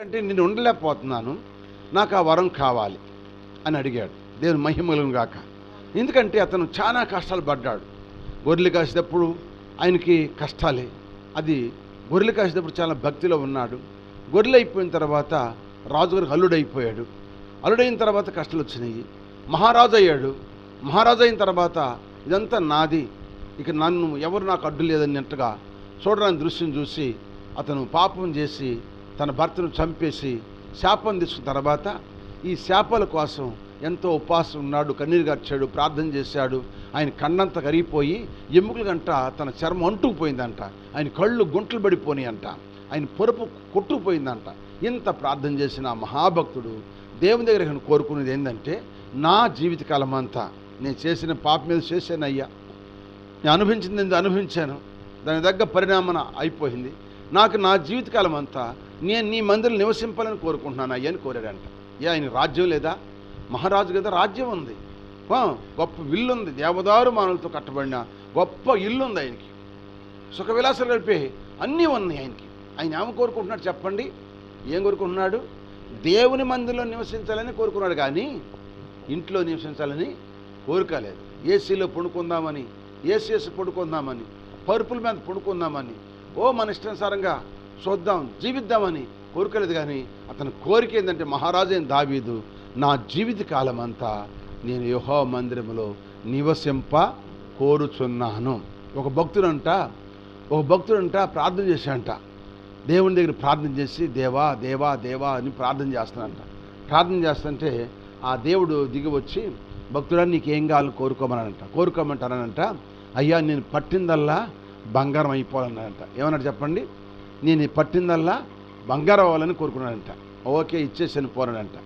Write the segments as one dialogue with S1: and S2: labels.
S1: అంటే నేను ఉండలేకపోతున్నాను, నాకు ఆ వరం కావాలి అని అడిగాడు. దేవుని మహిమలను గాక. ఎందుకంటే అతను చాలా కష్టాలు పడ్డాడు. గొర్రెలు కాసేటప్పుడు ఆయనకి కష్టాలే. అది గొర్రెలు కాసేటప్పుడు చాలా భక్తిలో ఉన్నాడు. గొర్రెలు అయిపోయిన తర్వాత రాజుగారికి అల్లుడైపోయాడు. అల్లుడైన తర్వాత కష్టాలు వచ్చినాయి. మహారాజు అయ్యాడు. మహారాజు అయిన తర్వాత ఇదంతా నాది, ఇక నన్ను ఎవరు నాకు అడ్డు లేదన్నట్టుగా చూడడానికి దృశ్యం చూసి అతను పాపం చేసి తన భర్తను చంపేసి శాపం తీసుకున్న తర్వాత ఈ శాపాల కోసం ఎంతో ఉపవాసం ఉన్నాడు, కన్నీరు గార్చాడు, ప్రార్థన చేశాడు. ఆయన కన్నంత కరిగిపోయి ఎముకల గంట తన చర్మం అంటుకుపోయిందంట. ఆయన కళ్ళు గుంటలు పడిపోయినాయి అంట. ఆయన పొరుపు కొట్టుకుపోయిందంట. ఇంత ప్రార్థన చేసిన ఆ మహాభక్తుడు దేవుని దగ్గర కోరుకునేది ఏంటంటే, నా జీవితకాలం అంతా నేను చేసిన పాప మీద చేశానయ్యా, నేను అనుభవించింది ఎందుకు అనుభవించాను, దాని దగ్గర పరిణామం అయిపోయింది. నాకు నా జీవితకాలం అంతా నేను నీ మందిరం నివసింపాలని కోరుకుంటున్నాను అయ్యా అని కోరాడంట. ఆయన రాజ్యం లేదా? మహారాజు కదా, రాజ్యం ఉంది, గొప్ప ఇల్లు ఉంది, దేవదారు మానవులతో కట్టబడిన గొప్ప ఇల్లు ఉంది ఆయనకి, సుఖ విలాసాలు గడిపే అన్నీ ఉన్నాయి ఆయనకి. ఆయన ఏమి కోరుకుంటున్నాడు చెప్పండి? ఏం కోరుకుంటున్నాడు? దేవుని మందిరంలో నివసించాలని కోరుకున్నాడు, కానీ ఇంట్లో నివసించాలని కోరుకోలేదు. ఏసీలో పడుకుందామని, ఏసీఎస్ పడుకుందామని, పరుపుల మీద పడుకుందామని, మన ఇష్టానుసారంగా చూద్దాం జీవిద్దామని కోరుకోలేదు. కానీ అతని కోరిక ఏంటంటే, మహారాజు అయిన దావీదు, నా జీవిత కాలం అంతా నేను యెహోవా మందిరంలో నివసింప కోరుచున్నాను. ఒక భక్తుడంట ప్రార్థన చేశాడంట. దేవుని దగ్గర ప్రార్థన చేసి దేవా దేవా దేవా అని ప్రార్థన చేస్తానంట. ప్రార్థన చేస్తుంటే ఆ దేవుడు దిగి వచ్చి, భక్తుడా నీకు ఏం కావాలని కోరుకోమంటానంట. అయ్యా నేను పట్టిందల్లా బంగారం అయిపోవాలన్నాడంట. ఏమన్నాడు చెప్పండి? నేను పట్టిందల్లా బంగారం అవ్వాలని కోరుకున్నాడంట. ఓకే ఇచ్చేసాను పోరాడంట.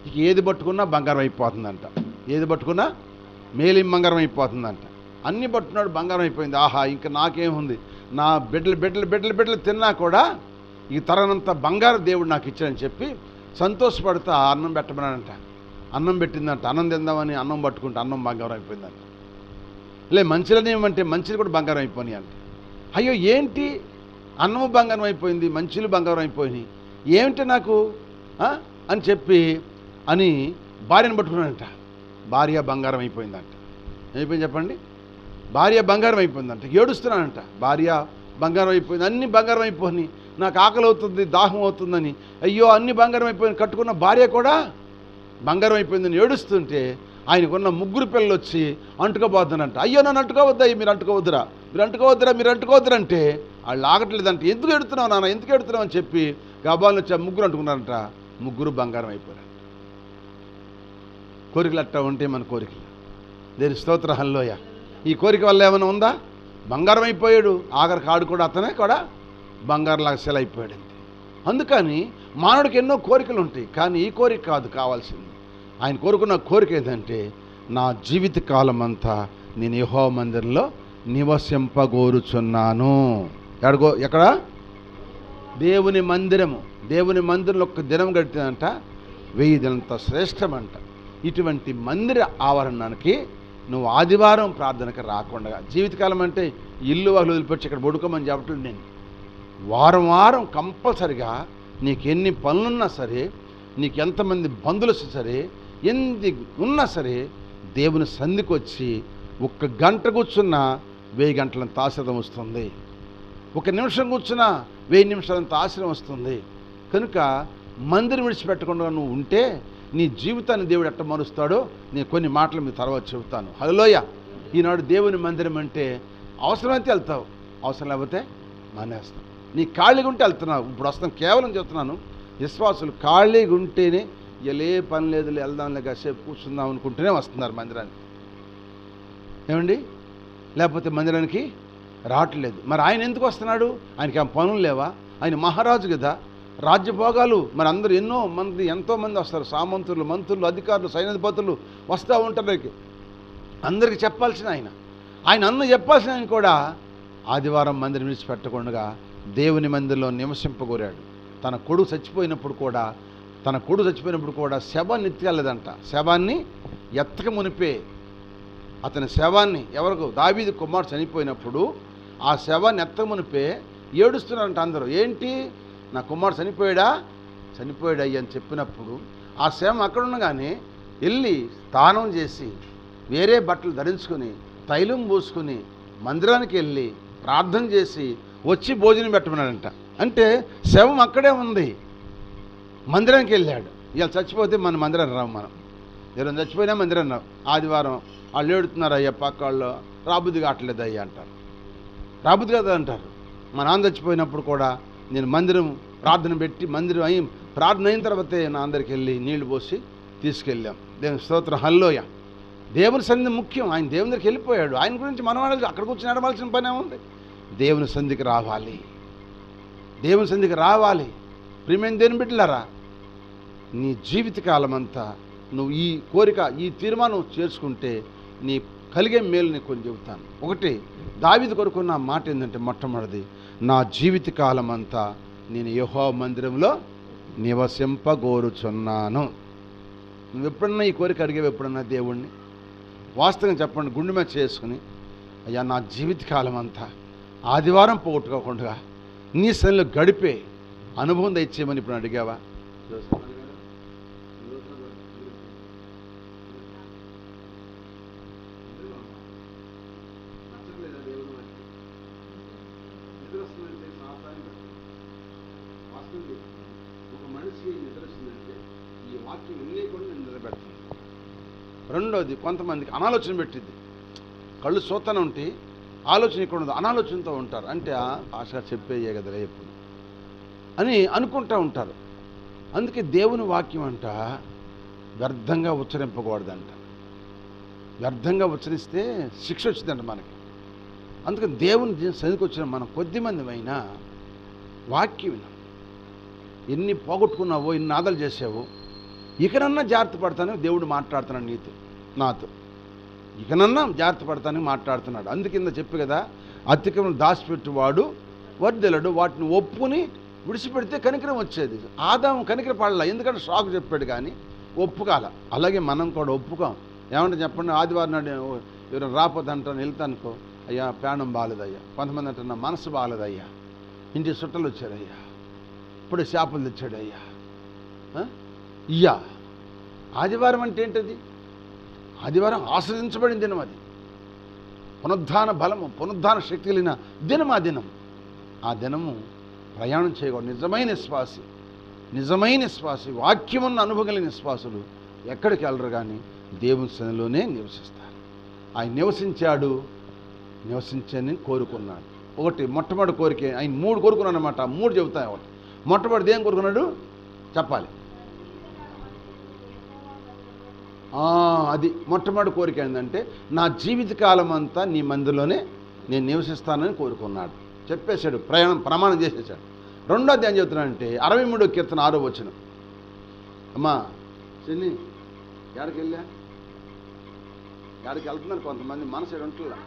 S1: ఇక ఏది పట్టుకున్నా బంగారం అయిపోతుందంట. ఏది పట్టుకున్నా మేలిం బంగారం అయిపోతుందంట. అన్ని పట్టుకున్నాడు, బంగారం అయిపోయింది. ఆహా, ఇంకా నాకేముంది, నా బిడ్డలు తిన్నా కూడా ఈ తరనంత బంగారు దేవుడు నాకు ఇచ్చాడని చెప్పి సంతోషపడుతూ అన్నం పెట్టమన్నాడంట. అన్నం పెట్టిందంట. అన్నం తిందామని అన్నం పట్టుకుంటే అన్నం బంగారం అయిపోయిందంట. మంచిలని ఏమంటే మంచిలు కూడా బంగారం అయిపోయినాయి అంట. అయ్యో ఏంటి, అన్నము బంగారం అయిపోయింది, మంచిలు బంగారం అయిపోయినాయి, ఏమిటి నాకు అని చెప్పి అని భార్యను పట్టుకున్నాడంట. భార్య బంగారం అయిపోయిందంట. ఏమైపోయింది చెప్పండి? భార్య బంగారం అయిపోయిందంట. ఏడుస్తున్నానంట. భార్య బంగారం అయిపోయింది, అన్ని బంగారం అయిపోయినాయి, నాకు ఆకలి అవుతుంది, దాహం అవుతుందని, అయ్యో అన్ని బంగారం అయిపోయింది, కట్టుకున్న భార్య కూడా బంగారం అయిపోయిందని ఏడుస్తుంటే ఆయనకున్న 3 పిల్లలు వచ్చి అంటుకోబోతున్నారంట. అయ్యో నన్ను అంటుకోవద్దా, మీరు అంటుకోవద్దురా అంటే వాళ్ళు ఆగట్లేదంట. ఎందుకు ఎడుతున్నావు నాన్న, ఎందుకు ఎడుతున్నావు అని చెప్పి గబాలను వచ్చి 3 అంటుకున్నారంట. 3 బంగారం అయిపోయారంట. కోరికలు అట్టా ఉంటే మన కోరికలు. దేని స్తోత్ర హల్లెలూయా. ఈ కోరిక వల్ల ఏమైనా ఉందా? బంగారం అయిపోయాడు. ఆఖరికి ఆడు కూడా అతనే కూడా బంగారంలాగా సెల అయిపోయాడు. అందుకని మానవుడికి ఎన్నో కోరికలు ఉంటాయి, కానీ ఈ కోరిక కాదు కావాల్సింది. ఆయన కోరుకున్న కోరిక ఏంటంటే, నా జీవిత కాలం అంతా నేను యెహోవా మందిరంలో నివసింపగోరుచున్నాను. ఎక్కడ? దేవుని మందిరంలో ఒక్క దినం గడిచిందంట 1000 దినంత శ్రేష్టమంట. ఇటువంటి మందిర ఆవరణానికి నువ్వు ఆదివారం ప్రార్థనకు రాకుండా, జీవితకాలం అంటే ఇల్లు వాళ్ళు వదిలిపెట్టి ఇక్కడ పడుకోమని చెప్పట్లేదు నేను. వారం కంపల్సరిగా నీకు ఎన్ని పనులున్నా సరే, నీకు ఎంతమంది బంధువులు సరే, ఎన్ని ఉన్నా సరే, దేవుని సంధికి వచ్చి 1 గంట కూర్చున్నా 1000 గంటలంత ఆశ్రయం వస్తుంది. 1 నిమిషం కూర్చున్నా 1000 నిమిషాలంత ఆశ్రయం వస్తుంది. కనుక మందిరం విడిచిపెట్టకుండా నువ్వు ఉంటే నీ జీవితాన్ని దేవుడు ఎట్ట మారుస్తాడో నేను కొన్ని మాటలు మీ తర్వాత చెబుతాను. హల్లెలూయా. ఈనాడు దేవుని మందిరం అంటే అవసరమైతే వెళ్తావు, అవసరం లేకపోతే మానేస్తావు. నీ ఖాళీగా ఉంటే వెళ్తున్నావు. ఇప్పుడు వస్తాను, కేవలం చెప్తున్నాను, విశ్వాసులు ఖాళీగా ఉంటేనే ఏ పని లేదు, వెళ్దాంలే కాసేపు కూర్చుందాం అనుకుంటూనే వస్తున్నారు మందిరానికి. ఏమండి? లేకపోతే మందిరానికి రావట్లేదు. మరి ఆయన ఎందుకు వస్తున్నాడు? ఆయనకి ఆ పనులు లేవా? ఆయన మహారాజు కదా, రాజ్యభోగాలు. మరి అందరూ ఎంతోమంది వస్తారు, సామంతులు, మంత్రులు, అధికారులు, సైన్యాధిపతులు వస్తూ ఉంటారు. అందరికీ చెప్పాల్సిన ఆయన చెప్పాల్సిన ఆయన కూడా ఆదివారం మందిరం విడిచిపెట్టకుండా దేవుని మందిరంలో నివసింపగోరాడు. తన కొడుకు చచ్చిపోయినప్పుడు కూడా శవాన్ని ఎత్తుకెళ్ళలేదంట. శవాన్ని ఎత్తక మునిపే అతని శవాన్ని ఎవరికి, దావీదు కుమారుడు చనిపోయినప్పుడు ఆ శవాన్ని ఎత్తక మునిపే ఏడుస్తున్నారంట అందరూ. ఏంటి, నా కుమారుడు చనిపోయాడా, చనిపోయాడు అయ్యి అని చెప్పినప్పుడు ఆ సేవ అక్కడ ఉండగానే వెళ్ళి స్నానం చేసి వేరే బట్టలు ధరించుకుని తైలం పూసుకుని మందిరానికి వెళ్ళి ప్రార్థన చేసి వచ్చి భోజనం పెట్టమన్నాడంట. అంటే శవం అక్కడే ఉంది, మందిరానికి వెళ్ళాడు. ఇవాళ చచ్చిపోతే మన మందిరం రావు, మనం ఎవరైనా చచ్చిపోయినా మందిరం రావు. ఆదివారం వాళ్ళు ఏడుతున్నారు, అయ్యా పక్క వాళ్ళు రాబుద్ది కావట్లేదు అయ్యా అంటారు, రాబుద్ది కదా అంటారు. మా నాన్న చచ్చిపోయినప్పుడు కూడా నేను మందిరం ప్రార్థన పెట్టి మందిరం ప్రార్థన అయిన తర్వాతే నా అందరికి వెళ్ళి నీళ్లు పోసి తీసుకెళ్ళాం. దేవుని స్తోత్రం, హల్లెలూయా. దేవుని సన్నిధి ముఖ్యం. ఆయన దేవుని దగ్గరికి వెళ్ళిపోయాడు. ఆయన గురించి మనం అక్కడ కూర్చొని నడవాల్సిన పని ఏముంది? దేవుని సన్నిధికి రావాలి, దేవుని సన్నిధికి రావాలి. ప్రియమైన దేవుని బిడ్డలారా, నీ జీవితకాలం అంతా నువ్వు ఈ కోరిక, ఈ తీర్మానం చేసుకుంటే నీ కలిగే మేలు నీకు కొన్ని చెబుతాను. ఒకటి, దావీదు కొరకున్న మాట ఏంటంటే, మొట్టమొదటిది, నా జీవితకాలం అంతా నేను యెహోవా మందిరంలో నివసింపగోరుచున్నాను. నువ్వు ఎప్పుడన్నా ఈ కోరిక అడిగేవి? ఎప్పుడన్నా దేవుణ్ణి వాస్తవంగా చెప్పండి, గుండె మీద చేసుకుని, అయ్యా నా జీవితకాలం అంతా ఆదివారం పోగొట్టుకోకుండా నీ సన్నిధిలో గడిపే అనుభవం దయచేయమని ఇప్పుడు అడిగావా? ఒక మనిషి నిద్ర వస్తుందంటే ఈ వాక్యం వినలేకుండా నిద్రపెడుతుంది. రెండోది, కొంతమందికి అనాలోచన పెట్టింది. కళ్ళు చూస్తూనే ఉంటే ఆలోచన ఇక్కడ ఉండదు, అనాలోచనతో ఉంటారు. అంటే ఆశగా చెప్పేయే కదా ఎప్పుడు అని అనుకుంటూ ఉంటారు. అందుకే దేవుని వాక్యం అంట వ్యర్థంగా ఉచ్చరింపకూడదంట. వ్యర్థంగా ఉచ్చరిస్తే శిక్ష వచ్చిందంట మనకి. అందుకని దేవుని సన్నిధికి వచ్చిన మనం కొద్దిమంది అయినా వాక్యం విన్నాం. ఎన్ని పోగొట్టుకున్నావో, ఎన్ని ఆదలు చేసావో, ఇకనన్నా జాగ్రత్త పడతాను దేవుడు మాట్లాడుతున్నాడు నీతో, నాతో. ఇకనన్నా జాగ్రత్త పడతానని మాట్లాడుతున్నాడు. అందుకింద చెప్పు కదా, అతిక్రమం దాచిపెట్టువాడు వర్ధిల్లడు, వాటిని ఒప్పుని విడిచిపెడితే కనికరం వచ్చేది. ఆదాము కనికర పడలా, ఎందుకంటే షాక్ చెప్పాడు కానీ ఒప్పుకాల. అలాగే మనం కూడా ఒప్పుకోం. ఏమంటే చెప్పండి, ఆదివారం నాడు ఎవరైనా రాకపోతే అంటాను, వెళ్తానుకో, అయ్యా ప్రాణం బాగాలేదయ్యా. కొంతమంది అంటున్నా మనసు బాగాలేదయ్యా, ఇంటి చుట్టలు వచ్చారయ్యా, ఇప్పుడు చేపలు తెచ్చాడయ్యా. ఇయ్యా ఆదివారం అంటే ఏంటది? ఆదివారం ఆశ్రయించబడిన దినం, అది పునరుద్ధాన బలము, పునరుద్ధాన శక్తి కలిగిన దినం. ఆ దినం, ఆ దినము ప్రయాణం చేయకూడదు. నిజమైన శ్వాసి వాక్యమున్న అనుభవం కలిగిన శ్వాసులు ఎక్కడికి వెళ్ళరు కానీ దేవుని సన్నిధిలోనే నివసిస్తారు. ఆయన నివసించని కోరుకున్నాడు. ఒకటి, మొట్టమొదటి కోరిక ఆయన 3 కోరుకున్నాడు అనమాట. 3 చెబుతాయి. ఒకటి, మొట్టమొదటి ఏం కోరుకున్నాడు చెప్పాలి? అది మొట్టమొదటి కోరిక ఏంటంటే, నా జీవితకాలం అంతా నీ మందిలోనే నేను నివసిస్తానని కోరుకున్నాడు. చెప్పేశాడు, ప్రమాణం చేసేసాడు. రెండోది ఏం చెబుతున్నాడంటే 63వ కీర్తన 6వ వచనం. అమ్మా చెల్లి ఎక్కడికి వెళ్తున్నారు కొంతమంది, మనసు ఉంటుందా?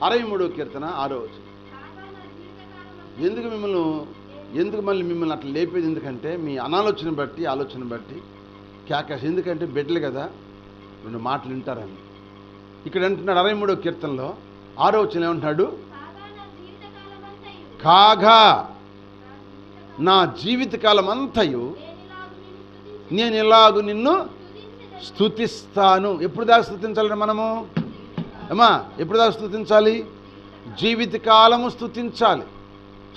S1: 63వ కీర్తన 6వ వచనం. ఎందుకు మళ్ళీ మిమ్మల్ని అట్లా లేపేది? ఎందుకంటే మీ ఆలోచన బట్టి క్యాకాష్. ఎందుకంటే బిడ్డలు కదా, రెండు మాటలు వింటారని. ఇక్కడ అంటున్నాడు 63వ కీర్తనలో 6వ వచనం ఏమంటున్నాడు? కాగా నా జీవితకాలం అంతయు నేను ఇలాగు నిన్ను స్తుతిస్తాను. ఎప్పుడు దాకా స్తుతించాలంటే మనము అమ్మా, ఎప్పుడు దాకా స్తుతించాలి? జీవితకాలము స్తుతించాలి.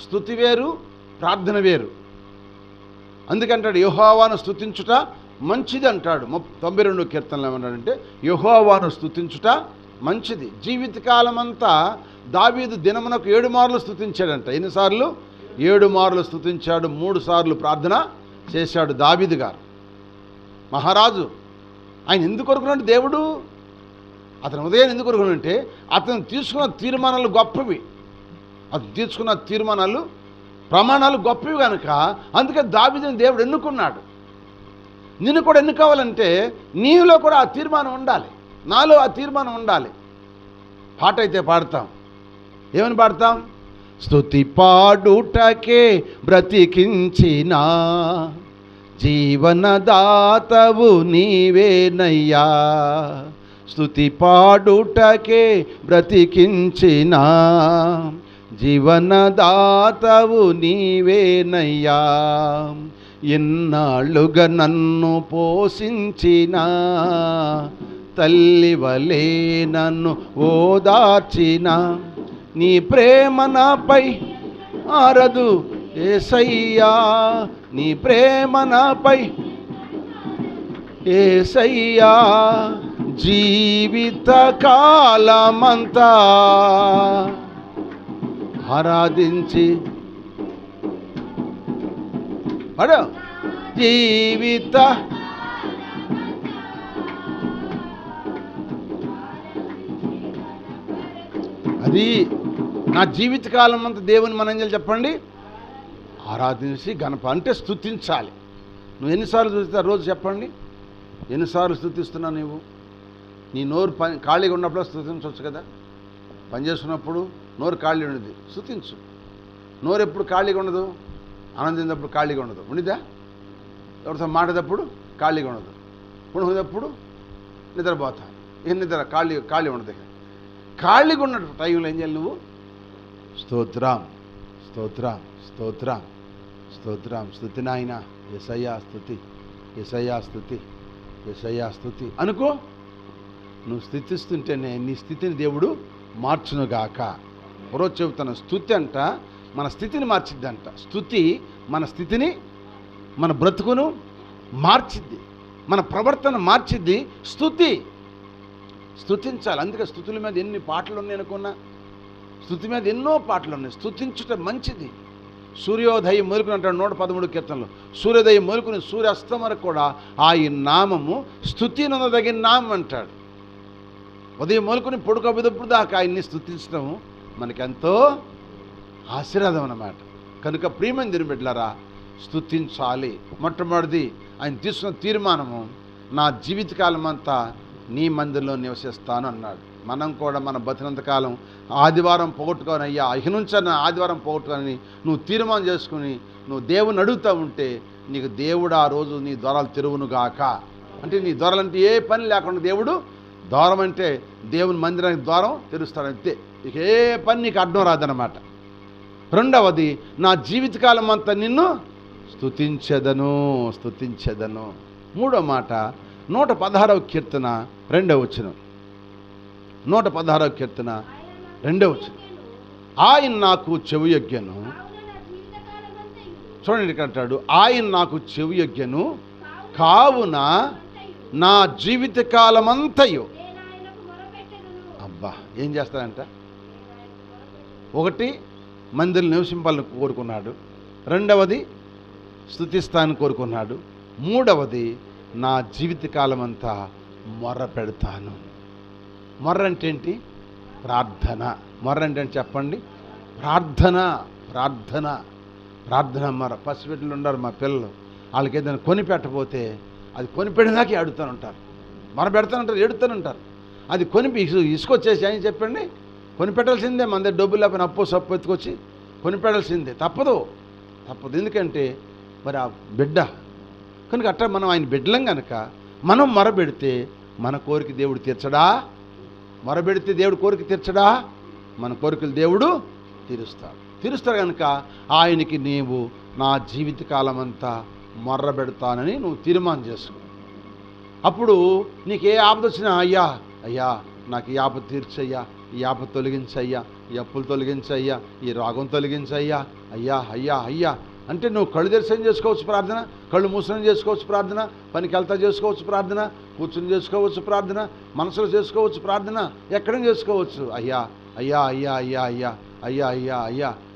S1: స్తుతి వేరు, ప్రార్థన వేరు. అందుకంటాడు యెహోవాను స్తుతించుట మంచిది అంటాడు. 92వ కీర్తనలో ఏమన్నాడంటే యెహోవాను స్తుతించుట మంచిది. జీవితకాలం అంతా దావీదు దినమునకు 7 మార్లు స్తుతించాడంట. ఎన్నిసార్లు? 7 మార్లు స్తుతించాడు. 3 సార్లు ప్రార్థన చేశాడు దావీదు గారు, మహారాజు. ఆయన ఎందుకు కోరుకున్నాడు దేవుడు? అతను ఉదయం ఎందుకు కోరుకున్నాడంటే అతను తీసుకున్న తీర్మానాలు గొప్పవి. అతను తీసుకున్న తీర్మానాలు, ప్రమాణాలు గొప్పవి కనుక అందుకే దావీదుని దేవుడు ఎన్నుకున్నాడు. నిన్ను కూడా ఎన్నుకోవాలంటే నీలో కూడా ఆ తీర్మానం ఉండాలి, నాలో ఆ తీర్మానం ఉండాలి. పాట అయితే పాడతాం. ఏమని పాడతాం? స్తుతి పాడుటకే బ్రతికించిన జీవనదాతవు నీవేనయ్యా. స్తుతి పాడుటకే బ్రతికించిన జీవనదాతవు నీవేనయ్యా. ఎన్నాళ్ళుగా నన్ను పోషించిన తల్లి వలే నన్ను ఓదార్చిన నీ ప్రేమ నాపై ఆరదు యేసయ్యా, నీ ప్రేమ నాపై యేసయ్యా. జీవిత కాలమంతా ఆరాధించి పడు జీవిత అది నా జీవితకాలం అంతా దేవుని మనం ఏం చేయాలి చెప్పండి? ఆరాధించి అంటే స్తుతించాలి. నువ్వు ఎన్నిసార్లు స్తుతిస్తా రోజు చెప్పండి? ఎన్నిసార్లు స్తుతిస్తున్నావు నువ్వు? నీ నోరు ఖాళీగా ఉన్నప్పుడు స్తుతించవచ్చు కదా. పని చేస్తున్నప్పుడు నోరు ఖాళీ ఉండదు, స్తుతించు. నోరు ఎప్పుడు ఖాళీగా ఉండదు? ఆనందించినప్పుడు ఖాళీగా ఉండదు, ఉండిదా? ఎవరితో మాట్లాడేటప్పుడు ఖాళీగా ఉండదు, పుణుకునేటప్పుడు నిద్రపోతా. ఏం నిద్ర? ఖాళీ ఉండదు. ఖాళీగా ఉన్నట్టు టైంలో ఏం చేయాలి నువ్వు? స్తోత్రం స్తోత్రం స్తోత్రం స్తోత్రం, స్తుతి నాయన, యేసయ్యా స్తుతి, యేసయ్యా స్తుతి, యేసయ్యా స్తుతి అనుకో. నువ్వు స్థుతిస్తుంటేనే నీ స్థితిని దేవుడు మార్చునుగాక. రోజు చెబుతాను, స్తుతి అంట మన స్థితిని మార్చిద్దంట. స్తుతి మన స్థితిని, మన బ్రతుకును మార్చిద్ది, మన ప్రవర్తన మార్చిద్ది. స్తుతించాలి. అందుకే స్తుతుల మీద ఎన్ని పాటలు ఉన్నాయి అనుకున్నా, స్తుతి మీద ఎన్నో పాటలు ఉన్నాయి. స్తుతించుట మంచిది. సూర్యోదయం మొదలుకుని అంటాడు 113 కీర్తనలు. సూర్యోదయం మొదలుకుని సూర్యాస్తం వరకు కూడా ఆయన నామము స్తుతి నొందదగిన నామం అంటాడు. ఉదయం మొదలుకుని పొడుకోబెదప్పుడు దాకా ఆయన్ని స్తుతించడం మనకెంతో ఆశీర్వాదం అన్నమాట. కనుక ప్రియమైన దేవుని బిడ్డలారా, స్తుతించాలి. మొట్టమొదటిది ఆయన తీసుకున్న తీర్మానము, నా జీవితకాలం అంతా నీ మందిరంలో నివసిస్తాను అన్నాడు. మనం కూడా మన బతినంతకాలం ఆదివారం పోగొట్టుకొని, అయ్యా ఇక నుంచి ఆదివారం పోగొట్టుకొని నువ్వు తీర్మానం చేసుకుని నువ్వు దేవుని అడుగుతూ ఉంటే నీకు దేవుడు ఆ రోజు నీ ద్వారాలు తెరువునుగాక. అంటే నీ ద్వారాలంటే ఏ పని లేకుండా దేవుడు ద్వారం అంటే దేవుని మందిరానికి ద్వారం తెరుస్తాడు అంతే. ఇక ఏ పని నీకు అడ్డం రాదన్నమాట. రెండవది, నా జీవితకాలం అంతా నిన్ను స్తుతించెదను. మూడో మాట 116వ కీర్తన 2వ వచనం. 116వ కీర్తన 2వ వచనం. ఆయన నాకు చెవియొగ్గెను. చూడండి ఇక్కడ అంటాడు, ఆయన నాకు చెవియొగ్గెను కావున నా జీవితకాలమంతయు. అబ్బా, ఏం చేస్తాడంట? ఒకటి, మందిరం నివసింపాలని కోరుకున్నాడు. రెండవది, స్తుతిస్తానని కోరుకున్నాడు. మూడవది, నా జీవితకాలం అంతా మొర్ర పెడతాను. మొర్ర అంటే ఏంటి? ప్రార్థన. మొర్ర అంటే చెప్పండి? ప్రార్థన మొర్ర. పసిబిడ్డలు ఉన్నారు మా పిల్లలు, వాళ్ళకి ఏదైనా కొని పెట్టకపోతే అది కొనిపెడినాకే అడుగుతూనే ఉంటారు, మొర పెడతానంటారు, ఎడుతూనే. అది ఇసుకొచ్చేసి అని చెప్పండి, కొనిపెట్టాల్సిందే. మన దగ్గర డబ్బులు లేకపోయినా అప్పు సప్పు ఎత్తుకొచ్చి కొనిపెట్టాల్సిందే, తప్పదు. ఎందుకంటే మరి ఆ బిడ్డ కనుక అట్లా మనం ఆయన బిడ్డలం కనుక మనం మొరబెడితే మన కోరిక దేవుడు తీర్చడా? మొరబెడితే దేవుడు కోరిక తీర్చడా? మన కోరికలు దేవుడు తీరుస్తాడు కనుక ఆయనకి నీవు నా జీవితకాలం అంతా మొర్ర పెడతానని నువ్వు తీర్మానం చేసుకో. అప్పుడు నీకు ఏ ఆపద వచ్చినా, అయ్యా నాకు ఈ ఆపద తీర్చయ్యా, ఈ ఆపద తొలగించయ్యా, ఈ అప్పులు తొలగించయ్యా, ఈ రోగం తొలగించయ్యా, అయ్యా అంటే నువ్వు కళ్ళు తెరిసని చేసుకోవచ్చు ప్రార్థన, కళ్ళు మూసని చేసుకోవచ్చు ప్రార్థన, పనికి వెళ్తా చేసుకోవచ్చు ప్రార్థన, కూర్చుని చేసుకోవచ్చు ప్రార్థన, మనసులో చేసుకోవచ్చు ప్రార్థన, ఎక్కడైనా చేసుకోవచ్చు. అయ్యా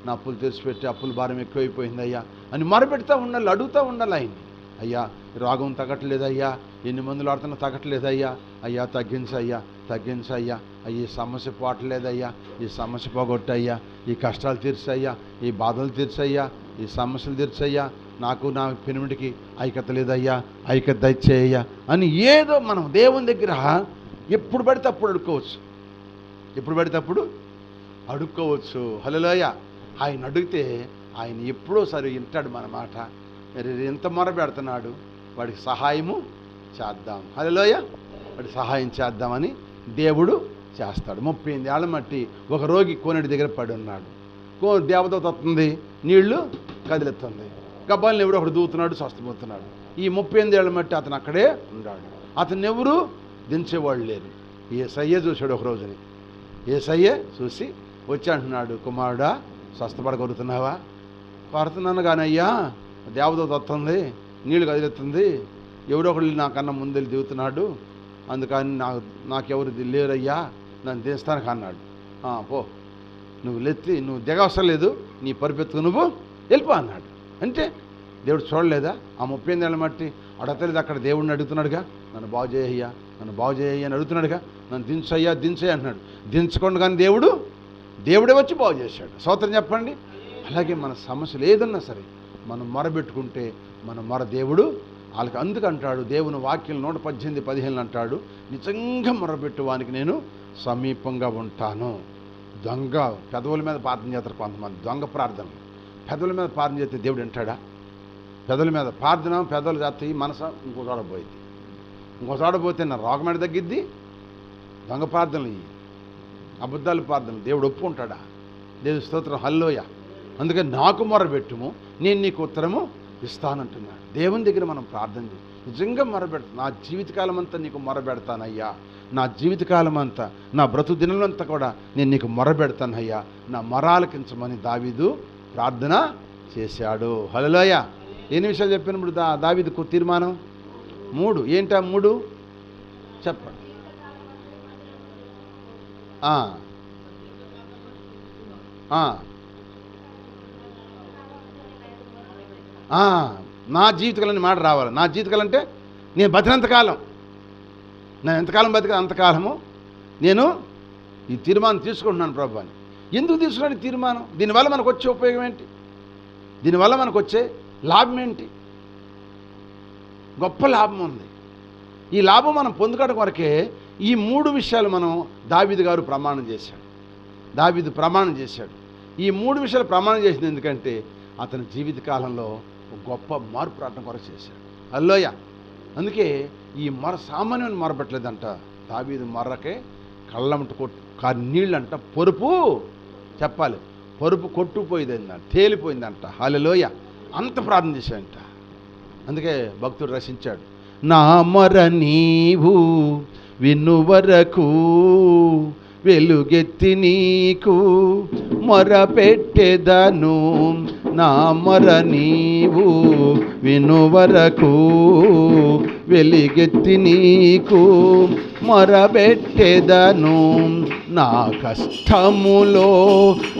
S1: నా అప్పులు తెరిచిపెట్టి అప్పుల భారం ఎక్కువైపోయింది అయ్యా అని మొరపెడతా ఉండాలి, అడుగుతూ ఉండాలి ఆయన్ని. అయ్యా రోగం తగ్గట్లేదయ్యా, ఎన్ని మందులు ఆడుతున్నా తగ్గట్లేదయ్యా, తగ్గించయ్యా, ఈ సమస్య పోవట్లేదయ్యా, ఈ సమస్య పోగొట్టయ్యా, ఈ కష్టాలు తీర్చయ్యా, ఈ బాధలు తీర్చయ్యా, ఈ సమస్యలు తీర్చయ్యా, నాకు నా పెనిమిటికి ఐక్యత లేదయ్యా, ఐక్యత దయచేయ్యా అని ఏదో మనం దేవుని దగ్గర ఎప్పుడు పడితే అప్పుడు అడుక్కోవచ్చు. హల్లెలూయా. ఆయన అడిగితే ఆయన ఎప్పుడో సరే వింటాడు మన మాట. మరి ఎంత మొర పెడుతున్నాడు, వాడికి సహాయము చేద్దాం. హల్లెలూయా. వాడికి సహాయం చేద్దామని దేవుడు చేస్తాడు. 38 ఏళ్ల మట్టి ఒక రోగి కోనేటి దగ్గర పడి ఉన్నాడు. దేవదూత వస్తుంది, నీళ్లు కదిలెత్తుంది. గబ్బాలను ఎవడో ఒకడు దూతున్నాడు, స్వస్థపోతున్నాడు. ఈ 38 ఏళ్ళ మట్టి అతను అక్కడే ఉన్నాడు. అతను ఎవరు దించేవాళ్ళు లేరు. యేసయ్య చూశాడు ఒక రోజుని. యేసయ్య చూసి వచ్చి అంటున్నాడు, కుమారుడా స్వస్థపడగలుగుతున్నావా? పడుతున్నాను కానీ అయ్యా, దేవదూత వస్తుంది, నీళ్లు కదిలెత్తుంది, ఎవడో ఒకళ్ళు నాకన్నా ముందెళ్ళి దిగుతున్నాడు, అందుకని నాకెవరు లేరయ్యా, నన్ను దిస్తానికి అన్నాడు. పో, నువ్వు నువ్వు దిగవసరం లేదు, నీ పరిపెత్తుకు నువ్వు వెళ్ళిపో అన్నాడు. అంటే దేవుడు చూడలేదా? ఆ 38 ఏళ్ళ మట్టి అడగలేదు. అక్కడ దేవుడిని అడుగుతున్నాడుగా, నన్ను బాగు చేయయ్యా, నన్ను బాగు చేయయ్యా అని అడుగుతున్నాడుగా. నన్ను దించయ్యా దించయ్యా అంటున్నాడు. దించకుండా కానీ దేవుడే వచ్చి బాగు చేశాడు. స్తోత్రం చెప్పండి. అలాగే మన సమస్యలు ఏదన్నా సరే మనం మొరబెట్టుకుంటే మన మొర దేవుడు వాళ్ళకి అందుకంటాడు. దేవుని వాక్యం 118:15 అంటాడు, నిజంగా మొరబెట్టువానికి నేను సమీపంగా ఉంటాను. దొంగ పెదవుల మీద ప్రార్థన చేస్తారు కొంతమంది, దొంగ ప్రార్థనలు. పెదవుల మీద ప్రార్థన చేస్తే దేవుడు వింటాడా? పెదవుల మీద ప్రార్థన, పెదవులు చేస్తాయి, మనసు ఇంకో చోట పోయింది. ఇంకో చోట పోతే నా రోగం ఎడ తగ్గిద్ది? దొంగ ప్రార్థనలు ఇవి, అబద్ధాల ప్రార్థనలు దేవుడు ఒప్పుకుంటాడా? దేవుడి స్తోత్రం, హల్లోయ. అందుకని నాకు మొరబెట్టుము, నేను నీకు ఉత్తరము ఇస్తానంటున్నాడు. దేవుని దగ్గర మనం ప్రార్థన చేసి నిజంగా మొరబెడతాను. నా జీవితకాలం అంతా నీకు మొరబెడతానయ్యా, నా జీవితకాలం అంతా, నా బ్రతు దినలంతా కూడా నేను నీకు మొరబెడతానయ్యా, నా మొరాలకించమని దావీదు ప్రార్థన చేశాడు. హల్లెలూయా. ఎన్ని విషయాలు చెప్పినప్పుడు దావీదుకు తీర్మానం 3. ఏంటా 3 చెప్పండి. నా జీవితకాలని మాట రావాలి. నా జీవితకాలం అంటే నేను బతినంతకాలం, నేను ఎంతకాలం బతికా అంతకాలము నేను ఈ తీర్మానం తీసుకుంటున్నాను ప్రభు అని. ఎందుకు తీసుకున్నాడు తీర్మానం? దీనివల్ల మనకు వచ్చే ఉపయోగం ఏంటి? దీనివల్ల మనకు వచ్చే లాభం ఏంటి? గొప్ప లాభం ఉంది. ఈ లాభం మనం పొందుకోవడం వరకే ఈ 3 విషయాలు మనం దావీదు గారు ప్రమాణం చేశాడు. దావీదు ప్రమాణం చేశాడు. ఈ 3 విషయాలు ప్రమాణం చేసింది ఎందుకంటే అతని జీవితకాలంలో గొప్ప మార్పు రావడం కొరకు చేశాడు. హల్లెలూయా. అందుకే ఈ సామాన్యమైన మొరబెట్టలేదంట. దావీదు మొర్రకే కళ్ళంట నీళ్ళంట పొరుపు చెప్పాలి, పొరుపు కొట్టుపోయిందంట, తేలిపోయిందంట. హల్లెలూయా. అంత ప్రార్థన చేశాడంట. అందుకే భక్తుడు రచించాడు, నా మొర నీవు వినువరకు వెలుగెత్తి నీకు మొరపెట్టెదను, నా మొర నీవు వినువరకు వెలుగెత్తి నీకు మొరపెట్టెదను, నా కష్టములో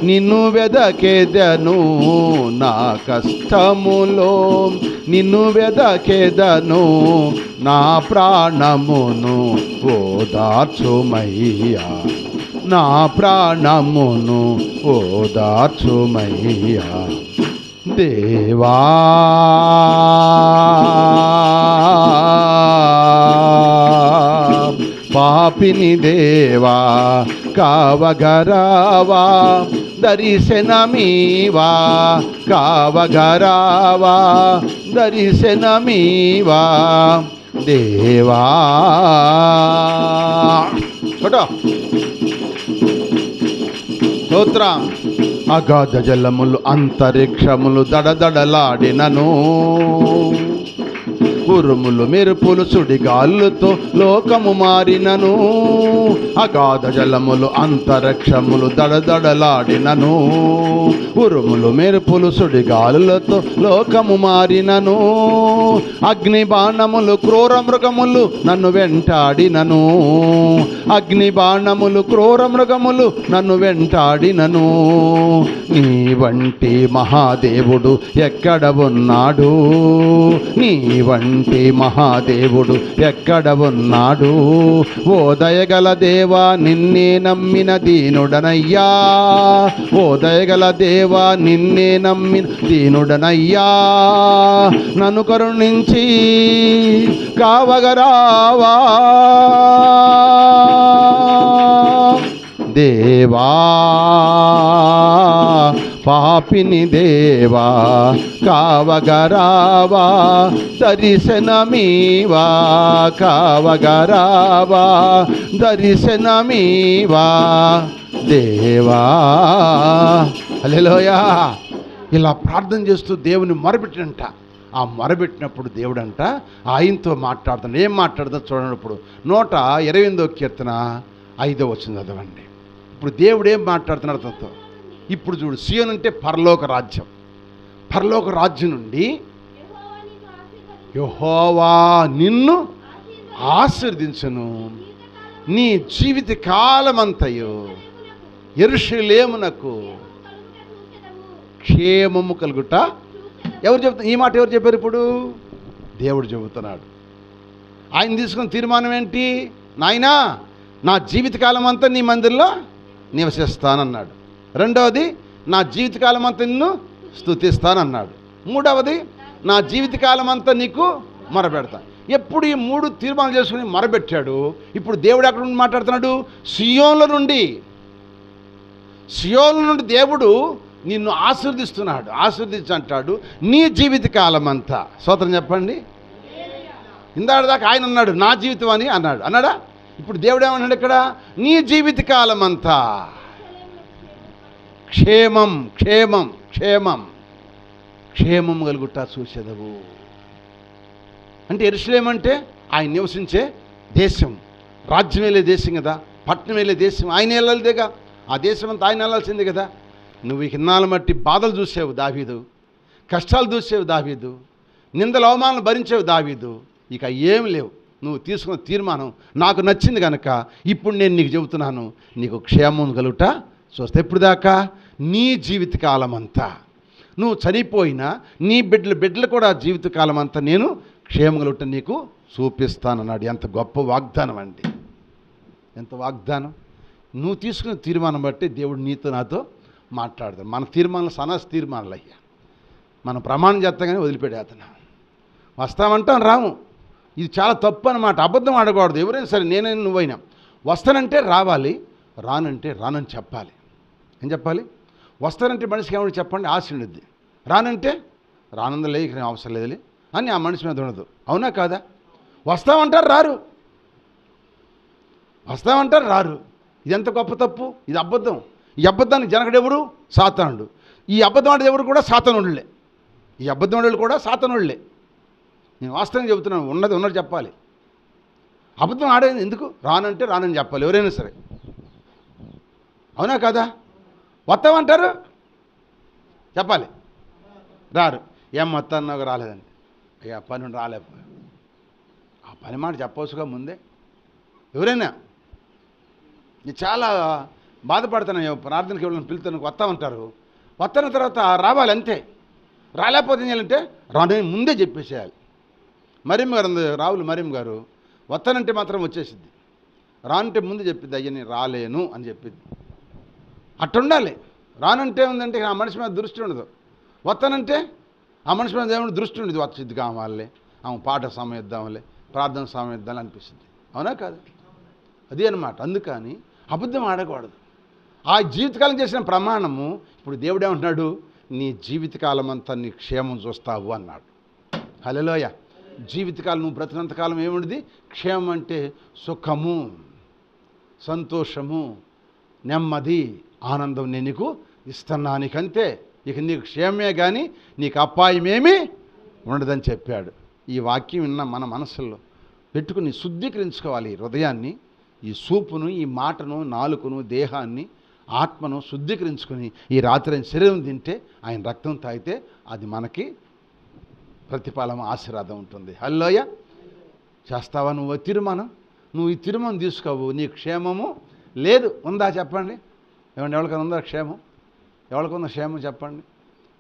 S1: నిన్ను వెదకెదను, నా కష్టములో నిన్ను వెదకెదను, నా ప్రాణమును ఓదార్చుమయ్యా, నా ప్రాణమును ఓదార్చుమయ్యా. దేవా పాపిని దేవా కావగరావా, దర్శనమీవా కావగరావా, దర్శనమీవా దేవా. చూడు స్తోత్రం. అగాధ జలములు అంతరిక్షములు దడదడలాడినను, ఉరుములు మెరుపులు సుడిగాళ్ళతో లోకము మారినను, అగాధ జలములు అంతరిక్షములు దడదడలాడినను, ఉరుములు మెరుపులు సుడిగాలులతో లోకము మారినను, అగ్ని బాణములు క్రూర మృగములు నన్ను వెంటాడినను, అగ్ని బాణములు క్రూర మృగములు నన్ను వెంటాడినను, నీ వంటి మహాదేవుడు ఎక్కడ ఉన్నాడు, నీ వంటి మహాదేవుడు ఎక్కడ ఉన్నాడు, ఓ దయగల దేవా నిన్నే నమ్మిన దీనుడనయ్యా, ఓ దయగల దేవా నిన్నే నమ్మిన దీనుడనయ్యా, నన్ను కరుణించి కావగరావా దేవా, పాపిని దేవా కావగరావా, దర్శనమీవా కావగరావా, దర్శనమీవా దేవా. హల్లెలూయా. ఇలా ప్రార్థన చేస్తూ దేవుని మొరపెట్టినంట. ఆ మొరబెట్టినప్పుడు దేవుడంట ఆయనతో మాట్లాడుతున్నాడు. ఏం మాట్లాడుతుందో చూడండి. ఇప్పుడు 128వ కీర్తన 5వ వచనం చదవండి. ఇప్పుడు దేవుడు ఏం మాట్లాడుతున్నాడు అతనితో? ఇప్పుడు చూడు, సియోను అంటే పరలోక రాజ్యం. పరలోక రాజ్యం నుండి యెహోవా నిన్ను ఆశీర్వదించును, నీ జీవిత కాలమంతయు యెరూషలేమునకు క్షేమము కలుగుట. ఎవరు చెప్తారు ఈ మాట? ఎవరు చెప్పారు? ఇప్పుడు దేవుడు చెబుతున్నాడు. ఆయన తీసుకున్న తీర్మానం ఏంటి? నాయనా, నా జీవితకాలం అంతా నీ మందిరంలో నివసిస్తానన్నాడు. రెండవది, నా జీవితకాలం అంతా నిన్ను స్తుతిస్తానన్నాడు. మూడవది, నా జీవితకాలం అంతా నీకు మొరపెడతా. ఎప్పుడు ఈ 3 తీర్మానాలు చేసుకుని మొరబెట్టాడు. ఇప్పుడు దేవుడు ఎక్కడ నుండి మాట్లాడుతున్నాడు? సియోనులో నుండి. సియోను నుండి దేవుడు నిన్ను ఆశీర్దిస్తున్నాడు. ఆశీర్దించంటాడు నీ జీవితకాలం అంతా. స్తోత్రం చెప్పండి. ఇందాక దాకా ఆయన అన్నాడు నా జీవితం అని అన్నాడా? ఇప్పుడు దేవుడు ఏమన్నాడు ఇక్కడ? నీ జీవితకాలం అంతా క్షేమం క్షేమం క్షేమం క్షేమం కలుగుట చూసేదవు. అంటే యెరూషలేము అంటే ఆయన నివసించే దేశం, రాజ్యం వెళ్ళే దేశం కదా, పట్టణం వెళ్ళే దేశం. ఆయన వెళ్ళాలిదేగా, ఆ దేశం అంతా ఆయన వెళ్ళాల్సిందే కదా. నువ్వు ఈ కిన్నాళ్ళ మట్టి బాధలు చూసావు దావీదు, కష్టాలు చూసావు దావీదు, నిందల అవమానాలు భరించావు దావీదు. ఇక ఏమి లేవు. నువ్వు తీసుకున్న తీర్మానం నాకు నచ్చింది కనుక ఇప్పుడు నేను నీకు చెబుతున్నాను, నీకు క్షేమం కలుగుట చూస్తే. ఎప్పుడు దాకా? నీ జీవితకాలం అంతా. నువ్వు చనిపోయినా నీ బిడ్డలు కూడా జీవితకాలం అంతా నేను క్షేమం కలుగుట నీకు చూపిస్తానన్నాడు. ఎంత గొప్ప వాగ్దానం అండి! ఎంత వాగ్దానం! నువ్వు తీసుకున్న తీర్మానం బట్టి దేవుడు నీతో నాతో మాట్లాడతాడు. మన తీర్మానాలు సనాస్ తీర్మానాలు అయ్యా. మనం ప్రమాణం చేస్తాగానే వదిలిపెట్టేస్తున్నాం. వస్తామంటాం, రాము. ఇది చాలా తప్పు అన్నమాట. అబద్ధం ఆడకూడదు. ఎవరైనా సరే, నేనైనా నువ్వైనా. వస్తానంటే రావాలి, రానంటే రానని చెప్పాలి. ఏం చెప్పాలి? వస్తానంటే మనిషికి ఏమని చెప్పండి, ఆశ ఉండిద్ది. రానంటే రానందలే, ఇక అవసరం లేదులే అని ఆ మనిషి మీద ఉండదు. అవునా కాదా? వస్తామంటారు రారు, వస్తామంటారు రారు. ఇది ఎంత గొప్ప తప్పు! ఇది అబద్ధం. ఈ అబద్ధానికి జనకుడెవరు? సాతానుడు. ఈ అబద్ధం ఆడేది ఎవరు కూడా సాతానుడులే. ఈ అబద్ధం ఆడేవాళ్ళు కూడా సాతానుడులే. నేను వాస్తవంగా చెబుతున్నాను, ఉన్నది చెప్పాలి. అబద్ధం ఆడేది ఎందుకు? రానంటే రానని చెప్పాలి ఎవరైనా సరే. అవునా కాదా? వస్తామంటారు, చెప్పాలి, రారు. ఏం మొత్తాన్ని రాలేదండి, అయ్యా పని నుండి రాలేకపోయా. ఆ పని మాట చెప్పవచ్చుగా ముందే. ఎవరైనా నేను చాలా బాధపడుతున్నాను. ప్రార్థనకి ఎవరైనా పిలుతాను, వస్తామంటారు. వస్తాన తర్వాత రావాలి అంతే. రాలేకపోతే ఏం చేయాలంటే రాని ముందే చెప్పేసేయాలి. మరీం గారు ఉంది, రావులు మరీం గారు, వస్తానంటే మాత్రం వచ్చేసిద్ది, రానంటే ముందు చెప్పిద్ది, అయ్యా నేను రాలేను అని చెప్పిద్ది. అట్టుండాలి. రానంటే ఉందంటే ఆ మనిషి మీద దృష్టి ఉండదు. వస్తానంటే ఆ మనిషి మీద ఏమైనా దృష్టి ఉండదు. వచ్చిద్ది కావాలి, ఆమె పాట సమయం ఇద్దాంలే, ప్రార్థన సమయం ఇద్దామని అనిపిస్తుంది. అవునా కాదు? అదే అనమాట. అందుకని అబద్ధం ఆడకూడదు. ఆ జీవితకాలం చేసిన ప్రమాణము ఇప్పుడు దేవుడు ఏమంటున్నాడు? నీ జీవితకాలం అంతా నీ క్షేమం చూస్తావు అన్నాడు. హల్లెలూయా. జీవితకాలం నువ్వు బ్రతికినంతకాలం ఏముంది? క్షేమం అంటే సుఖము, సంతోషము, నెమ్మది, ఆనందం నేను నీకు ఇస్తున్నా. నీకంతే. ఇక నీకు క్షేమమే కానీ నీకు అపాయమేమీ ఉండదని చెప్పాడు. ఈ వాక్యం విన్న మన మనసుల్లో పెట్టుకుని శుద్ధీకరించుకోవాలి. ఈ హృదయాన్ని, ఈ సూపును, ఈ మాటను, నాలుకను, దేహాన్ని, ఆత్మను శుద్ధీకరించుకొని ఈ రాత్రి ఆయన శరీరం తింటే, ఆయన రక్తం తాగితే అది మనకి ప్రతిఫలం, ఆశీర్వాదం ఉంటుంది. హల్లెలూయా. చేస్తావా నువ్వు తీర్మానం? నువ్వు ఈ తీర్మానం తీసుకోవు, నీ క్షేమము లేదు. ఉందా చెప్పండి? ఏమంటే ఎవరికైనా ఉందా క్షేమం? ఎవరికైనా క్షేమం చెప్పండి.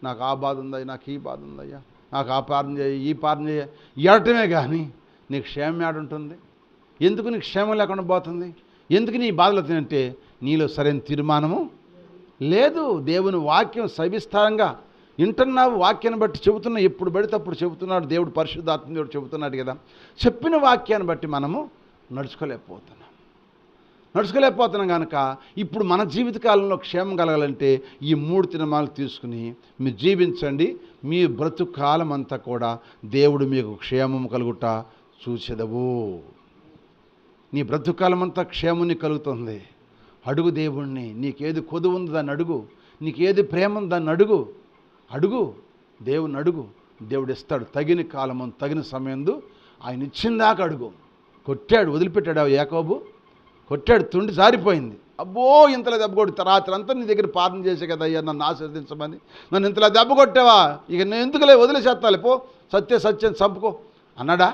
S1: నాకు ఆ బాధ ఉందయ్యా, నాకు ఈ బాధ ఉందయ్యా, నాకు ఆ ప్రార్థన చేయ, ఈ ప్రార్థన చేయ, ఏడటమే కానీ నీకు క్షేమం ఏడుంటుంది? ఎందుకు నీకు క్షేమం లేకుండా పోతుంది? ఎందుకు నీ బాధలు అంటే నీలో సరైన తీర్మానము లేదు. దేవుని వాక్యం సవిస్తారంగా వింటున్నావు, వాక్యాన్ని బట్టి చెబుతున్నా, ఎప్పుడు పడితే అప్పుడు చెబుతున్నాడు దేవుడు, పరిశుద్ధాత్మ దేవుడు చెబుతున్నాడు కదా. చెప్పిన వాక్యాన్ని బట్టి మనము నడుచుకోలేకపోతున్నాం కనుక ఇప్పుడు మన జీవితకాలంలో క్షేమం కలగాలంటే ఈ 3 తీర్మానాలు తీసుకుని మీరు జీవించండి. మీ బ్రతుకు కాలం అంతా కూడా దేవుడు మీకు క్షేమం కలుగుట చూచెదవు. నీ బ్రతుకాలం అంతా క్షేమం కలుగుతుంది. అడుగు దేవుణ్ణి. నీకేది కొదువు ఉందో దాన్ని అడుగు. నీకు ఏది ప్రేమ దాన్ని అడుగు అడుగు, దేవుని అడుగు, దేవుడు ఇస్తాడు. తగిన కాలము తగిన సమయంలో ఆయన ఇచ్చిందాక అడుగు. కొట్టాడు, వదిలిపెట్టాడు యాకోబు, కొట్టాడు, తుండి జారిపోయింది. అబ్బో ఇంతలా దెబ్బ కొట్టి రాత్రి అంతా నీ దగ్గర ప్రార్థన చేసే కదా అయ్యా నన్ను ఆశీర్వదించమని, నన్ను ఇంతలా దెబ్బ కొట్టావా, ఇక నేను ఎందుకులే వదిలేసేస్తాలే, పో సత్యం చంపుకో అన్నాడా?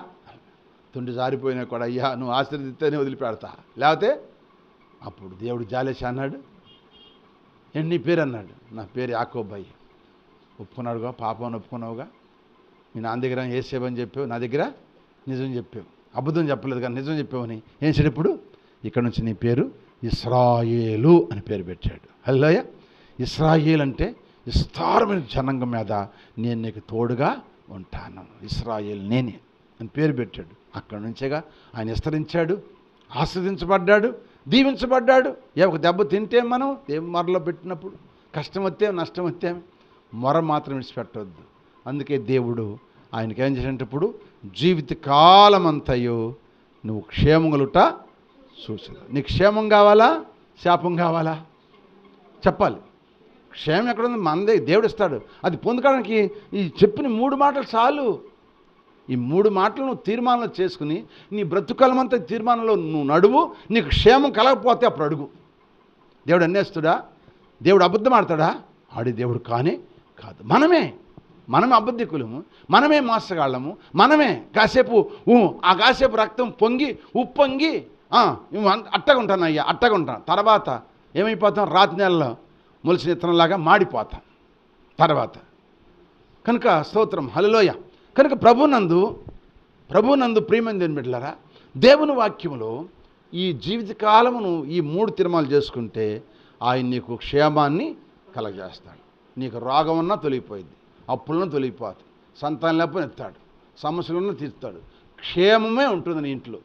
S1: తుండి జారిపోయినా కూడా అయ్యా నువ్వు ఆశీర్వదిస్తేనే వదిలిపెడతా, లేకపోతే అప్పుడు దేవుడు జాలేసి అన్నాడు, ఏంటి నీ పేరు అన్నాడు. నా పేరు యాకోబు. ఒప్పుకున్నాడుగా, పాపం ఒప్పుకున్నావుగా, మీ నాన్న దగ్గర ఏసేవని చెప్పావు, నా దగ్గర నిజం చెప్పావు, అబద్ధం చెప్పలేదు కానీ నిజం చెప్పావని ఏం చేయడు. ఇప్పుడు ఇక్కడ నుంచి నీ పేరు ఇశ్రాయేలు అని పేరు పెట్టాడు. హల్లెలూయా. ఇశ్రాయేల్ అంటే విస్తారమైన జనాంగం మీద నేను నీకు తోడుగా ఉంటాను, ఇశ్రాయేల్ నేనే అని పేరు పెట్టాడు. అక్కడి నుంచేగా ఆయన విస్తరించాడు, ఆస్వాదించబడ్డాడు, దీవించబడ్డాడు. ఒక దెబ్బ తింటే మనం దేవుని మొరలో పెట్టినప్పుడు కష్టం వస్తే నష్టం వస్తే మొర మాత్రం విడిచిపెట్టవద్దు. అందుకే దేవుడు ఆయనకి ఏం చేసేటప్పుడు జీవితకాలమంతయు నువ్వు క్షేమగలుట చూసాను. నీకు క్షేమం కావాలా, శాపం కావాలా చెప్పాలి. క్షేమం ఎక్కడుంది? మనదే, దేవుడు ఇస్తాడు. అది పొందుకోవడానికి ఈ చెప్పిన 3 మాటలు చాలు. ఈ 3 మాటలు నువ్వు తీర్మానం చేసుకుని నీ బ్రతుకాలమంతా తీర్మానంలో నువ్వు నడువు. నీకు క్షేమం కలగకపోతే అప్పుడు అడుగు. దేవుడు అన్నేస్తుడా? దేవుడు అబద్ధం ఆడతాడా? ఆడి దేవుడు కానే కాదు. మనమే అబద్ధికులము, మనమే మోసగాళ్ళము, మనమే కాసేపు ఆ కాసేపు రక్తం పొంగి ఉప్పొంగి అట్టగా ఉంటాను అయ్యా, అట్టగా ఉంటాను. తర్వాత ఏమైపోతాం? రాతి నెలలో మొలిసిన ఇత్తనంలాగా మాడిపోతాం తర్వాత. కనుక స్తోత్రం, హల్లెలూయా. కనుక ప్రభునందు ప్రియమైన దేవుని బిడ్డలారా, దేవుని వాక్యములో ఈ జీవితకాలమును ఈ 3 తీర్మానాలు చేసుకుంటే ఆయన నీకు క్షేమాన్ని కలగజేస్తాడు. నీకు రోగం ఉన్నా తొలగిపోయింది, అప్పులను తొలగిపోతాయి, సంతానం లేకపోతే ఎత్తాడు, సమస్యలను తీరుతాడు, క్షేమమే ఉంటుంది నీ ఇంట్లో.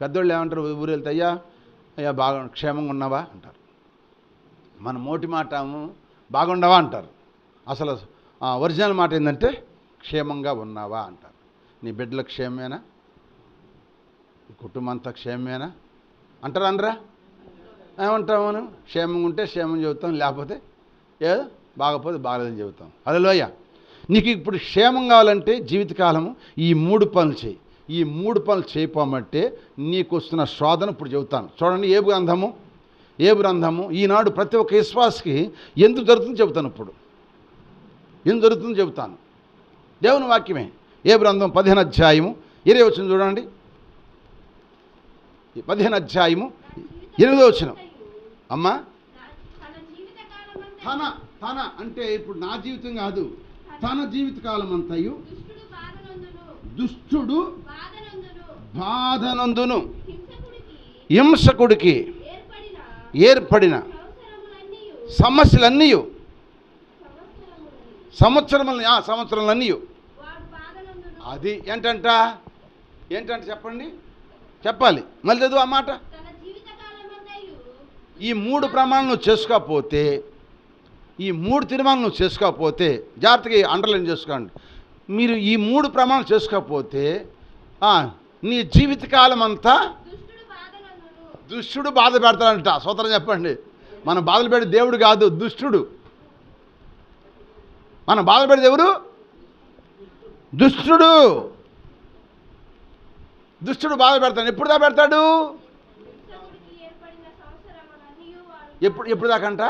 S1: పెద్దోళ్ళు ఏమంటారు? ఊరు వెళ్తే అయ్యా బాగా క్షేమంగా ఉన్నావా అంటారు. మన మోటి మాట బాగుండవా అంటారు. అసలు ఒరిజినల్ మాట ఏంటంటే క్షేమంగా ఉన్నావా అంటారు. నీ బిడ్డల క్షేమేనా, కుటుంబం అంతా క్షేమేనా అంటారా? అనరా? ఏమంటాము మనం? క్షేమంగా ఉంటే క్షేమం చెబుతాం, లేకపోతే ఏదో బాగపోతే బాగలేదని చెబుతాం. హల్లెలూయా. నీకు ఇప్పుడు క్షేమం కావాలంటే జీవితకాలము ఈ 3 పనులు చేయి. ఈ 3 పనులు చేయపోమంటే నీకు వస్తున్న శోధన ఇప్పుడు చెబుతాను. చూడండి, ఏ గ్రంథము ఈనాడు ప్రతి ఒక్క విశ్వాసకి ఎందుకు జరుగుతుందో చెబుతాను. ఇప్పుడు ఎందుకు జరుగుతుందో చెబుతాను. దేవుని వాక్యమే. ఏ గ్రంథం 15వ అధ్యాయము 20వ వచనం చూడండి. 15వ అధ్యాయము 8వ వచనం. అమ్మా, తన అంటే ఇప్పుడు నా జీవితం కాదు, తన జీవితకాలం అంతయు దుష్టుడు బాధనందును హింసకుడికి ఏర్పడిన సమస్యలన్నీ సంవత్సరములన్నీ అది ఏంటంటే చెప్పాలి. మళ్ళీ చదువు ఆ మాట. ఈ 3 ప్రమాణాలు నువ్వు చేసుకోకపోతే, ఈ 3 తీర్మానాలు నువ్వు చేసుకోకపోతే, జాగ్రత్తగా అండర్లైన్ చేసుకోండి. మీరు ఈ 3 ప్రమాణాలు చేసుకోకపోతే నీ జీవితకాలం అంతా దుష్టుడు బాధ పెడతాడంట. సూత్రం చెప్పండి. మనం బాధలు పెడే దేవుడు కాదు, దుష్టుడు. మనం బాధ పెడేది ఎవరు? దుష్టుడు బాధ పెడతాడు. ఎప్పుడు దా పెడతాడు? ఎప్పుడు దాకంట?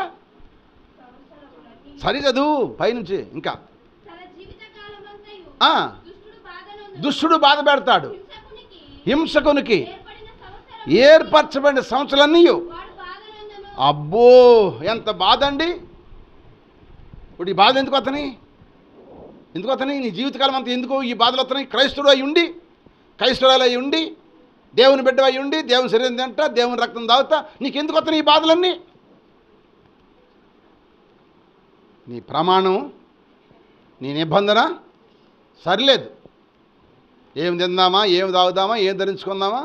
S1: సరి చదువు పైనుంచి. ఇంకా దుష్టుడు బాధ పెడతాడు, హింసకునికి ఏర్పరచబడిన సంవత్సరాలన్నీ. అబ్బో ఎంత బాధ అండి! ఇప్పుడు ఈ బాధ ఎందుకు వస్తున్నాయి? నీ జీవితకాలం అంతా ఎందుకు ఈ బాధలు వస్తున్నాయి? క్రైస్తవుడు అయి ఉండి దేవుని బిడ్డ అయి ఉండి దేవుని శరీరం తింటా, దేవుని రక్తం తాగుతా, నీకెందుకు వస్తున్నాయి ఈ బాధలన్నీ? నీ ప్రమాణం, నీ నిబంధన సరిలేదు. ఏం తిందామా, ఏం తాగుదామా, ఏం ధరించుకుందామా,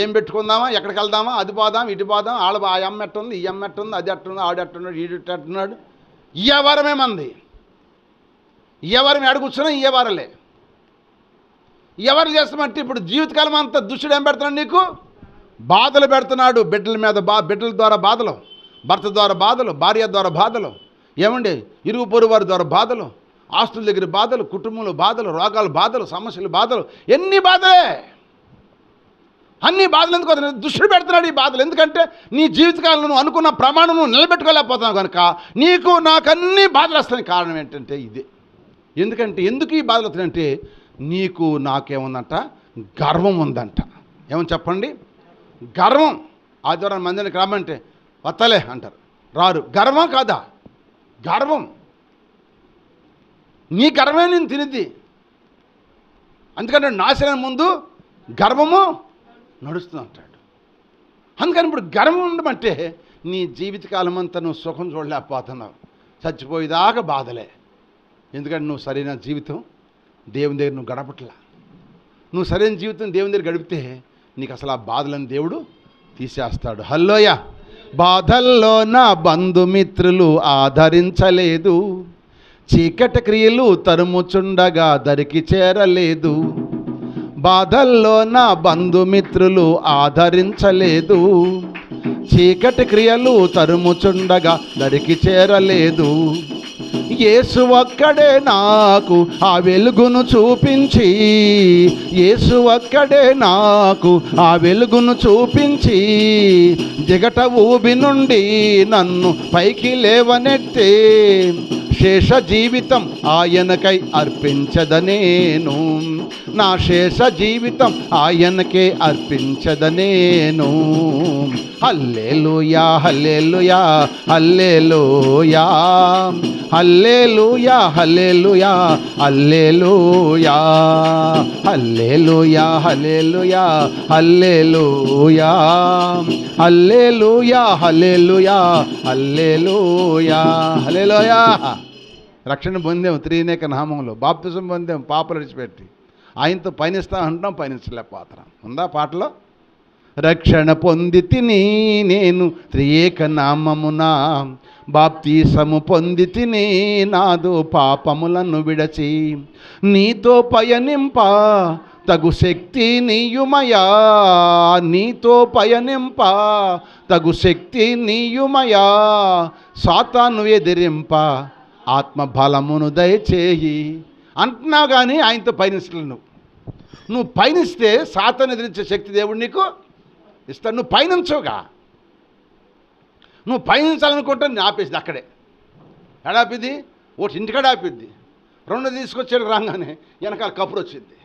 S1: ఏం పెట్టుకుందామా, ఎక్కడికి వెళ్దామా, అది పోదాం ఇటు పోదాం, ఆ అమ్మ ఎట్టుంది, ఈ అమ్మ ఎట్టుంది, అది ఎట్టుంది, ఆడు ఎట్టున్నాడు, ఈడు ఎట్టున్నాడు. ఇయ్యవారమే మంది. ఇయ్యవారం ఎడకూర్చున్నా ఇయ్యవారలే. ఎవరు చేస్తామంటే ఇప్పుడు జీవితకాలం అంతా దుష్టుడు ఏం పెడుతున్నాడు? నీకు బాధలు పెడుతున్నాడు. బిడ్డల మీద బిడ్డల ద్వారా బాధలు, భర్త ద్వారా బాధలు, భార్య ద్వారా బాధలు, ఏమండి ఇరుగు పొరుగు వారి ద్వారా బాధలు, ఆస్తుల దగ్గర బాధలు, కుటుంబంలో బాధలు, రోగాల బాధలు, సమస్యల బాధలు, ఎన్ని బాధలే. అన్ని బాధలు ఎందుకు వస్తున్నాయి? దుష్టుడు పెడుతున్నాడు ఈ బాధలు. ఎందుకంటే నీ జీవితకాలంలో నువ్వు అనుకున్న ప్రమాణం నువ్వు నిలబెట్టుకోలేకపోతున్నావు కనుక నీకు నాకు అన్ని బాధలు వస్తాయి. కారణం ఏంటంటే ఇదే. ఎందుకు ఈ బాధలు వస్తున్నాయంటే నీకు నాకేముందంట, గర్వం ఉందంట. ఏమని చెప్పండి? గర్వం. ఆదివారం మందిరానికి రమ్మంటే వత్తలే అంటారు, రారు. గర్వం కాదా? గర్వం. నీ గర్వమే నేను తినిద్ది. అందుకంటే నాశనం ముందు గర్వము నడుస్తుంది అంటాడు. అందుకని ఇప్పుడు గర్వం ఉండమంటే నీ జీవితకాలం అంతా నువ్వు సుఖం చూడలేకపోతున్నావు, చచ్చిపోయేదాకా బాధలే. ఎందుకంటే నువ్వు సరైన జీవితం దేవుని దగ్గర నువ్వు గడపట్లా. నువ్వు సరైన జీవితం దేవుని దగ్గర గడిపితే నీకు అసలు ఆ బాధలను దేవుడు తీసేస్తాడు. హల్లోయ. బాధల్లో నా బంధుమిత్రులు ఆదరించలేదు, చీకటి క్రియలు తరుముచుండగా దరికి చేరలేదు. బాధల్లో నా బంధుమిత్రులు ఆదరించలేదు, చీకటి క్రియలు తరుముచుండగా దరికి చేరలేదు. యేసు ఒక్కడే నాకు ఆ వెలుగును చూపించి, యేసు ఒక్కడే నాకు ఆ వెలుగును చూపించి, దిగట ఊబి నుండి నన్ను పైకి లేవనెత్తే, శేష జీవితం ఆయనకై అర్పించదనేను, నా శేష జీవితం ఆయనకే అర్పించదనేను. హల్లెలూయా హల్లెలూయా హల్లెలూయా హల్లెలూయా హల్లెలూయా హల్లెలూయా హల్లెలూయా హల్లెలూయా హల్లెలూయా హల్లెలూయా హల్లెలూయా హల్లెలూయా హల్లెలూయా. రక్షణ పొందాం త్రినేక నామంలో, బాప్తిజం పొందాం పాపలు విడిచిపెట్టి, ఆయనతో పయనిస్తా అంటాం, పయనించలేకపోతున్నాం. ఉందా పాటలో? రక్షణ పొంది తిని నేను త్రియేక నామమునా, బాప్తిసము పొంది తిని నాదు పాపములను విడచి, నీతో పయనింప తగు శక్తి నీయుమయా, నీతో పయనింప తగు శక్తి నీయుమయా, సాతాను ఎదిరింప ఆత్మబలమును దయచేయి అంటున్నావు. కానీ ఆయనతో పయనించలేవు. నువ్వు పయనిస్తే సాతాను ఎదిరించే శక్తి దేవుడు నీకు ఇస్తాడు. నువ్వు పయనించవుగా. నువ్వు పయనించాలనుకుంటే నేను ఆపేసింది అక్కడే. ఎడాపిద్ది? ఒకటి ఇంటికాడ ఆపిద్ది, రెండు తీసుకొచ్చాడు రాగానే వెనకాల కపురు వచ్చింది.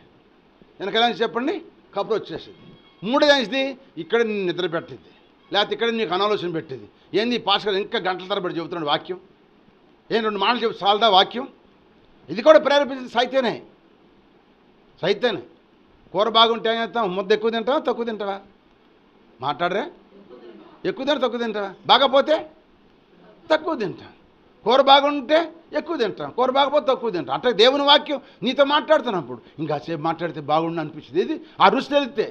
S1: వెనకాల చెప్పండి కపురు వచ్చేసింది. మూడో దానిది ఇక్కడ నేను నిద్ర పెట్టింది, లేకపోతే ఇక్కడ నీకు అనాలోచన పెట్టింది. ఏంది పాస్టర్ ఇంకా గంటల తరబడి చెబుతున్నాడు వాక్యం, ఏం రెండు మాటలు చెప్పి చాలదా వాక్యం? ఇది కూడా ప్రేరేపించింది సైతేనే. కూర బాగుంటే ఏం చేస్తాం? ముద్ద ఎక్కువ తింటావా తక్కువ తింటావా? మాట్లాడరే. ఎక్కువ తింటా తక్కువ తింటావా? బాగపోతే తక్కువ తింటాం. కూర బాగుంటే ఎక్కువ తింటాం, కూర బాగపోతే తక్కువ తింటాం. అంటే దేవుని వాక్యం నీతో మాట్లాడుతున్నప్పుడు ఇంకా సేపు మాట్లాడితే బాగుండు అనిపించింది. ఇది ఆ రుచి తెలిస్తే.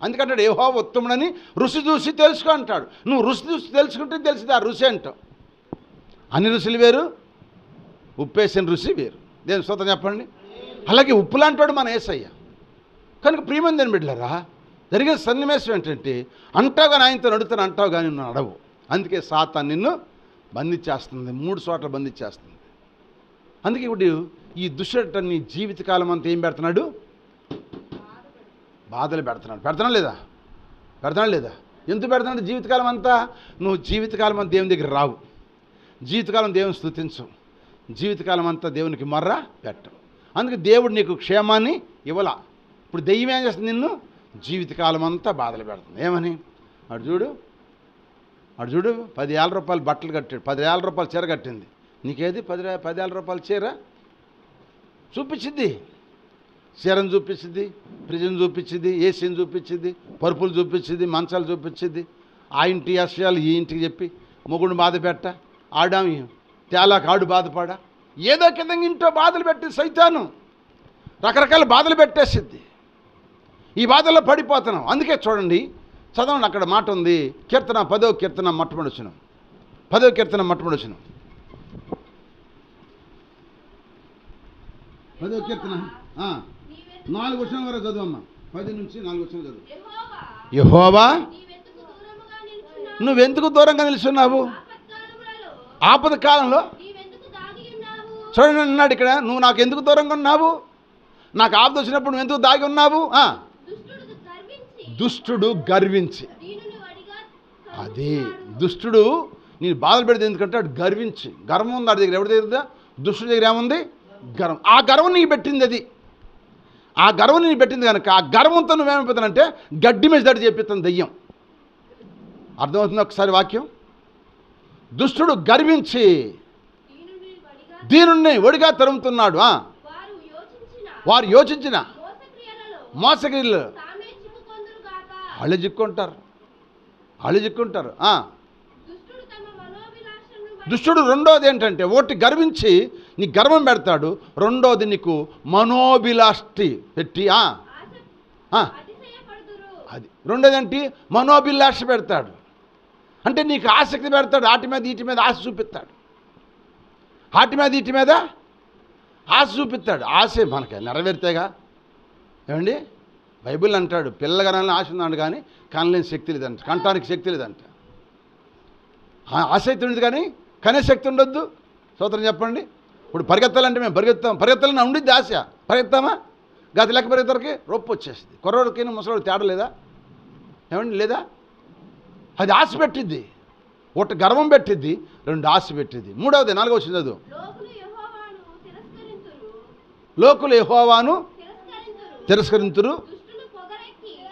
S1: అందుకంటాడు యెహోవా ఉత్తముడని రుచి చూసి తెలుసుకో అంటాడు. నువ్వు రుచి చూసి తెలుసుకుంటే తెలిసింది ఆ రుచి అంటావు. అన్ని రుచులు వేరు, ఉప్పేసిన రుచి వేరు. దేని స్తోత్రం చెప్పండి. అలాగే ఉప్పు లాంటివాడు మన యేసయ్య కనుక ప్రియమందని బిడ్డలారా, జరిగే సన్నివేశం ఏంటంటే అంటావు కానీ ఆయనతో నడుతాను అంటావు కానీ నువ్వు నడవు. అందుకే సాతాను నిన్ను బంధించేస్తుంది, 3 చోట్ల బంధించేస్తుంది. అందుకే ఇప్పుడు ఈ దుష్టుడు నీ జీవితకాలం అంతా ఏం పెడుతున్నాడు? బాధలు పెడుతున్నాడు లేదా? ఎందుకు పెడుతున్నాడు జీవితకాలం అంతా? నువ్వు జీవితకాలం అంతా దేవుని దగ్గర రావు, జీవితకాలం దేవుని స్తుతించు, జీవితకాలం అంతా దేవునికి మొర్ర పెట్టు. అందుకే దేవుడు నీకు క్షేమాన్ని ఇవ్వలా. ఇప్పుడు దెయ్యం ఏం చేస్తుంది? నిన్ను జీవితకాలం అంతా బాధలు పెడుతుంది. ఏమని? అటు చూడు 10,000 రూపాయలు బట్టలు కట్టాడు, 10,000 రూపాయలు చీర కట్టింది. నీకేది 10,000 రూపాయల చీర చూపించింది? చీరను చూపించింది, ఫ్రిడ్జ్ని చూపించింది, ఏసీని చూపించింది, పరుపులు చూపించింది, మంచాలు చూపించింది. ఆ ఇంటి విషయాలు ఈ ఇంటికి చెప్పి మొగుడు బాధ పెట్ట, ఆడామి తేలాక ఆడు బాధపడ, ఏదో కింద ఇంట్లో బాధలు పెట్టి సైతాను రకరకాల బాధలు పెట్టేసిద్ది. ఈ బాధల్లో పడిపోతున్నాం. అందుకే చూడండి, చదవండి, అక్కడ మాట ఉంది. కీర్తన 10వ కీర్తన మొట్టమొదటి వచనం. 10వ కీర్తన మొట్టమొదటి వచనం. 10వ కీర్తన 4 వచనం వరకు చదువమ్మా. 10 నుంచి 4 వచనం చదువు. యెహోవా నువ్వెందుకు దూరంగా నిలుచున్నావు? ఆపద కాలంలో చూడండి అన్నాడు ఇక్కడ, నువ్వు నాకు ఎందుకు దూరంగా ఉన్నావు, నాకు ఆపద వచ్చినప్పుడు నువ్వు ఎందుకు దాగి ఉన్నావు. దుష్టుడు గర్వించి, అది దుష్టుడు నేను బాధలు పెడితే ఎందుకంటే అటు గర్వించి, గర్వం ఉంది వాడి దగ్గర. ఎవరి దగ్గర? దుష్టుడి దగ్గర ఏముంది? గర్వం. ఆ గర్వం నీకు పెట్టింది, అది ఆ గర్వం నీకు పెట్టింది కనుక ఆ గర్వంతో నువ్వేమైపోతానంటే గడ్డి మీద దడి చెప్పిస్తాను దెయ్యం. అర్థమవుతుంది ఒకసారి వాక్యం? దుష్టుడు గర్వించి దీనుణ్ణి ఒడిగా తరుముతున్నాడు. వారు యోచించిన మోసగిరిలో వాళ్ళు చిక్కుంటారు. దుష్టుడు రెండోది ఏంటంటే, ఒకటి గర్వించి నీ గర్వం పెడతాడు, రెండోది నీకు మనోభిలాష్టి పెట్టి అది రెండోది ఏంటి? మనోభిలాష పెడతాడు. అంటే నీకు ఆసక్తి పెడతాడు, వాటి మీద వీటి మీద ఆశ చూపిస్తాడు, వాటి మీద వీటి మీద ఆశ చూపిస్తాడు. ఆశ మనకి నెరవేరితేగా. ఏమండి, బైబిల్ అంటాడు పిల్లగనాలని ఆశ ఉన్నాడు కానీ కనలేని శక్తి లేదంట, కంటానికి శక్తి లేదంట. ఆసక్తి ఉండదు కానీ కనే శక్తి ఉండొద్దు. స్తోత్రం చెప్పండి. ఇప్పుడు పరిగెత్తాలంటే మేము పరిగెత్తాలని ఉండిద్ది ఆశ. పరిగెత్తామా? గతి లెక్క పరిగెత్తరికి రొప్పు వచ్చేస్తుంది. కుర్రోడికి ముసలోడు తేడా లేదా? ఏమండి లేదా? అది ఆశ పెట్టిద్ది, ఒకటి గర్వం పెట్టిద్ది, రెండు ఆశ పెట్టిద్ది. మూడవది 4వ వచ్చింది చదువు. లోకులు యెహోవాను తిరస్కరింతురు.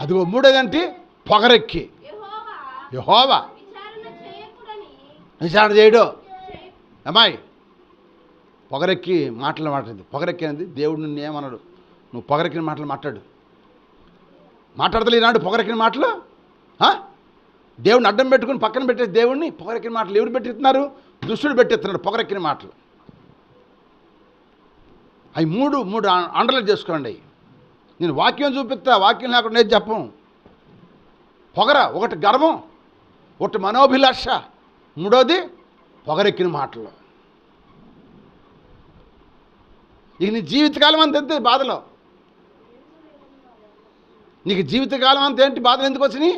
S1: అదిగో మూడోది అంటే పొగరెక్కి. యెహోవా విచారణ చేయడు. అమ్మాయి పొగరెక్కి మాటలు మాట్లాడింది. పొగరెక్కి అనేది దేవుడు నిన్ను ఏమన్నాడు, నువ్వు పొగరెక్కిన మాటలు మాట్లాడతలే ఈనాడు. పొగరెక్కిన మాటలు దేవుడిని అడ్డం పెట్టుకుని పక్కన పెట్టే దేవుడిని పొగరెక్కిన మాటలు ఎవరు పెట్టిస్తున్నారు? దుష్టుడు పెట్టిస్తున్నాడు పొగరెక్కిన మాటలు. అవి మూడు అండర్లైన్ చేసుకోండి. నేను వాక్యం చూపిస్తా, వాక్యం లేకుండా నేను చెప్పం. పొగర, ఒకటి గర్వం, ఒకటి మనోభిలాష, మూడోది పొగరెక్కిన మాటలు. ఇక నీ జీవితకాలం అంత ఎంత బాధలో, నీకు జీవితకాలం అంత ఏంటి బాధలు ఎందుకు వచ్చినాయి?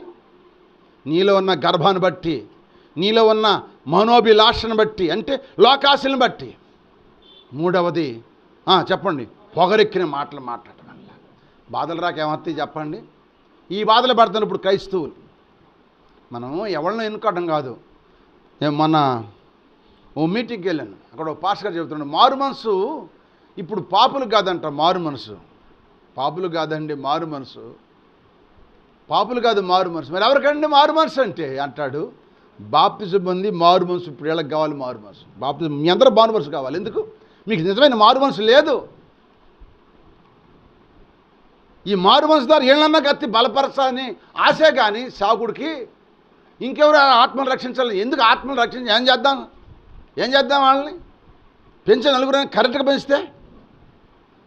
S1: నీలో ఉన్న గర్భాన్ని బట్టి, నీలో ఉన్న మనోభిలాషను బట్టి, అంటే లోకాశలను బట్టి. మూడవది చెప్పండి, పొగరెక్కిన మాటలు మాట్లాడటం వల్ల బాధలు రాకేమవుతాయి చెప్పండి. ఈ బాధలు పడుతున్నప్పుడు క్రైస్తవులు మనం ఎవరినో ఎన్నుకోవడం కాదు. నేను మొన్న ఓ మీటింగ్కి వెళ్ళాను, అక్కడ ఓ పాస్టర్ గారు చెబుతున్నాడు, మారు మనసు ఇప్పుడు పాపులు కాదంట, మారు మనసు. పాపులు కాదండి మారు మనసు, పాపులు కాదు మారు మనసు. మరి ఎవరికండి మారు మనసు అంటే అంటాడు, బాప్తిజం పొంది మారు మనసు ఇప్పుడు వీళ్ళకి కావాలి మారు మనసు. బాప్తిజం మీ అందరూ మారు మనసు కావాలి. ఎందుకు? మీకు నిజమైన మారు మనసు లేదు. ఈ మారు మనసు ద్వారా ఏళ్ళన్నా కత్తి బలపరచాలని ఆశే కానీ సాకుడికి ఇంకెవరు ఆత్మను రక్షించాలని. ఎందుకు ఆత్మను రక్షించి ఏం చేద్దాం వాళ్ళని పెంచే నలుగురిని కరెక్ట్గా పెంచితే,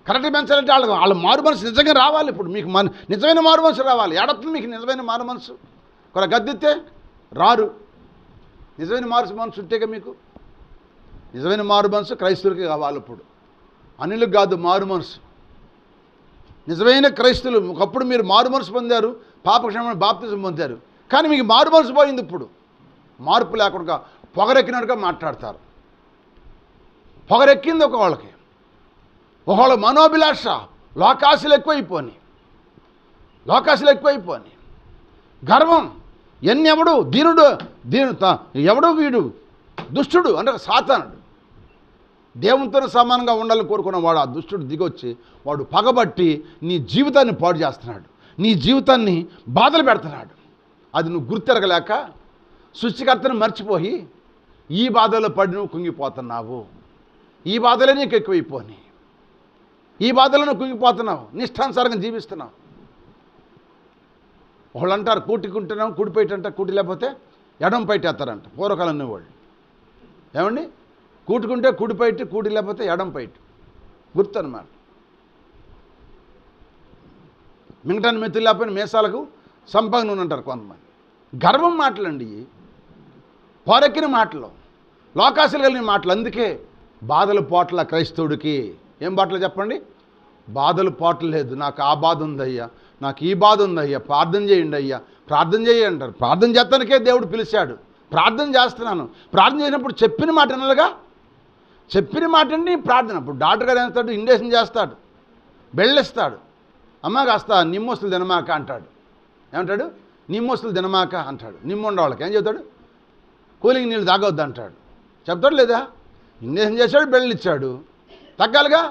S1: కరెక్ట్గా పెంచాలంటే వాళ్ళ మారు మనసు నిజంగా రావాలి. ఇప్పుడు మీకు నిజమైన మారు మనసు రావాలి. ఏడప్పుడు మీకు నిజమైన మారు మనసు కొర గద్దితే రారు. నిజమైన మనసు ఉంటేగా మీకు నిజమైన మారు మనసు క్రైస్తవులకి కావాలి. ఇప్పుడు అన్యులకు కాదు మారు మనసు. నిజమైన క్రైస్తవులు ఒకప్పుడు మీరు మారు మనసు పొందారు, పాపక్షేమ బాప్తిజం పొందారు, కానీ మీకు మారు మనసు పోయింది. ఇప్పుడు మార్పు లేకుండా పొగరెక్కినట్టుగా మాట్లాడతారు. పొగరెక్కింది ఒకళ్ళకి, ఒకళ్ళ మనోభిలాష, లోకాశలు ఎక్కువైపోని, గర్వం, ఎవడు ఎవడు వీడు దుష్టుడు అంటే సాతానుడు. దేవునితో సమానంగా ఉండాలని కోరుకున్నవాడు ఆ దుష్టుడు దిగొచ్చి వాడు పగబట్టి నీ జీవితాన్ని పాడు చేస్తున్నాడు, నీ జీవితాన్ని బాధలు పెడుతున్నాడు. అది నువ్వు గుర్తెరగలేక సృష్టికర్తను మర్చిపోయి ఈ బాధలో పడి నువ్వు కుంగిపోతున్నావు. ఈ బాధలే నీకు ఎక్కువైపోని, ఈ బాధలో నువ్వు కుంగిపోతున్నావు, నిష్టానుసారంగా జీవిస్తున్నావు. వాళ్ళు అంటారు కూటికుంటున్నాం, కూడిపోయిట అంటారు, కూటి లేకపోతే ఎడం పైటేస్తారంట పూర్వకాలం వాళ్ళు. ఏమండి, కూటుకుంటే కూడిపోయిట్టు, కూటి లేకపోతే ఎడం పైటు గుర్తు అన్నమాట. మిగటాన్ని మెత్తులు లేకపోయిన మేసాలకు సంపంగ అంటారు కొంతమంది. గర్వం మాటలండి, పొరెక్కిన మాటలు, లోకాశలు కలిగిన మాటలు. అందుకే బాధల పోట్ల క్రైస్తవుడికి ఏం బాటలు చెప్పండి? బాధలు పోటలు లేదు. నాకు ఆ బాధ ఉందయ్యా, నాకు ఈ బాధ ఉందయ్యా, ప్రార్థన చేయండి అయ్యా, ప్రార్థన చేయండి అంటారు. ప్రార్థన చేస్తానికే దేవుడు పిలిచాడు, ప్రార్థన చేస్తున్నాను. ప్రార్థన చేసినప్పుడు చెప్పిన మాట వినాలిగా. చెప్పిన మాట అంటే ప్రార్థన. ఇప్పుడు డాక్టర్ గారు ఏస్తాడు, ఇంజక్షన్ చేస్తాడు, బెళ్ళిస్తాడు. అమ్మ కాస్త నిమ్మొస్తులు తినమాక అంటాడు. ఏమంటాడు? నిమ్మొస్తులు తినమాక అంటాడు. నిమ్మ ఉండే వాళ్ళకి ఏం చెప్తాడు? కూలింగ్ నీళ్ళు తాగొద్దు అంటాడు. చెప్తాడు లేదా? ఇంజక్షన్ చేశాడు, బెళ్ళు ఇచ్చాడు, తగ్గాలిగా.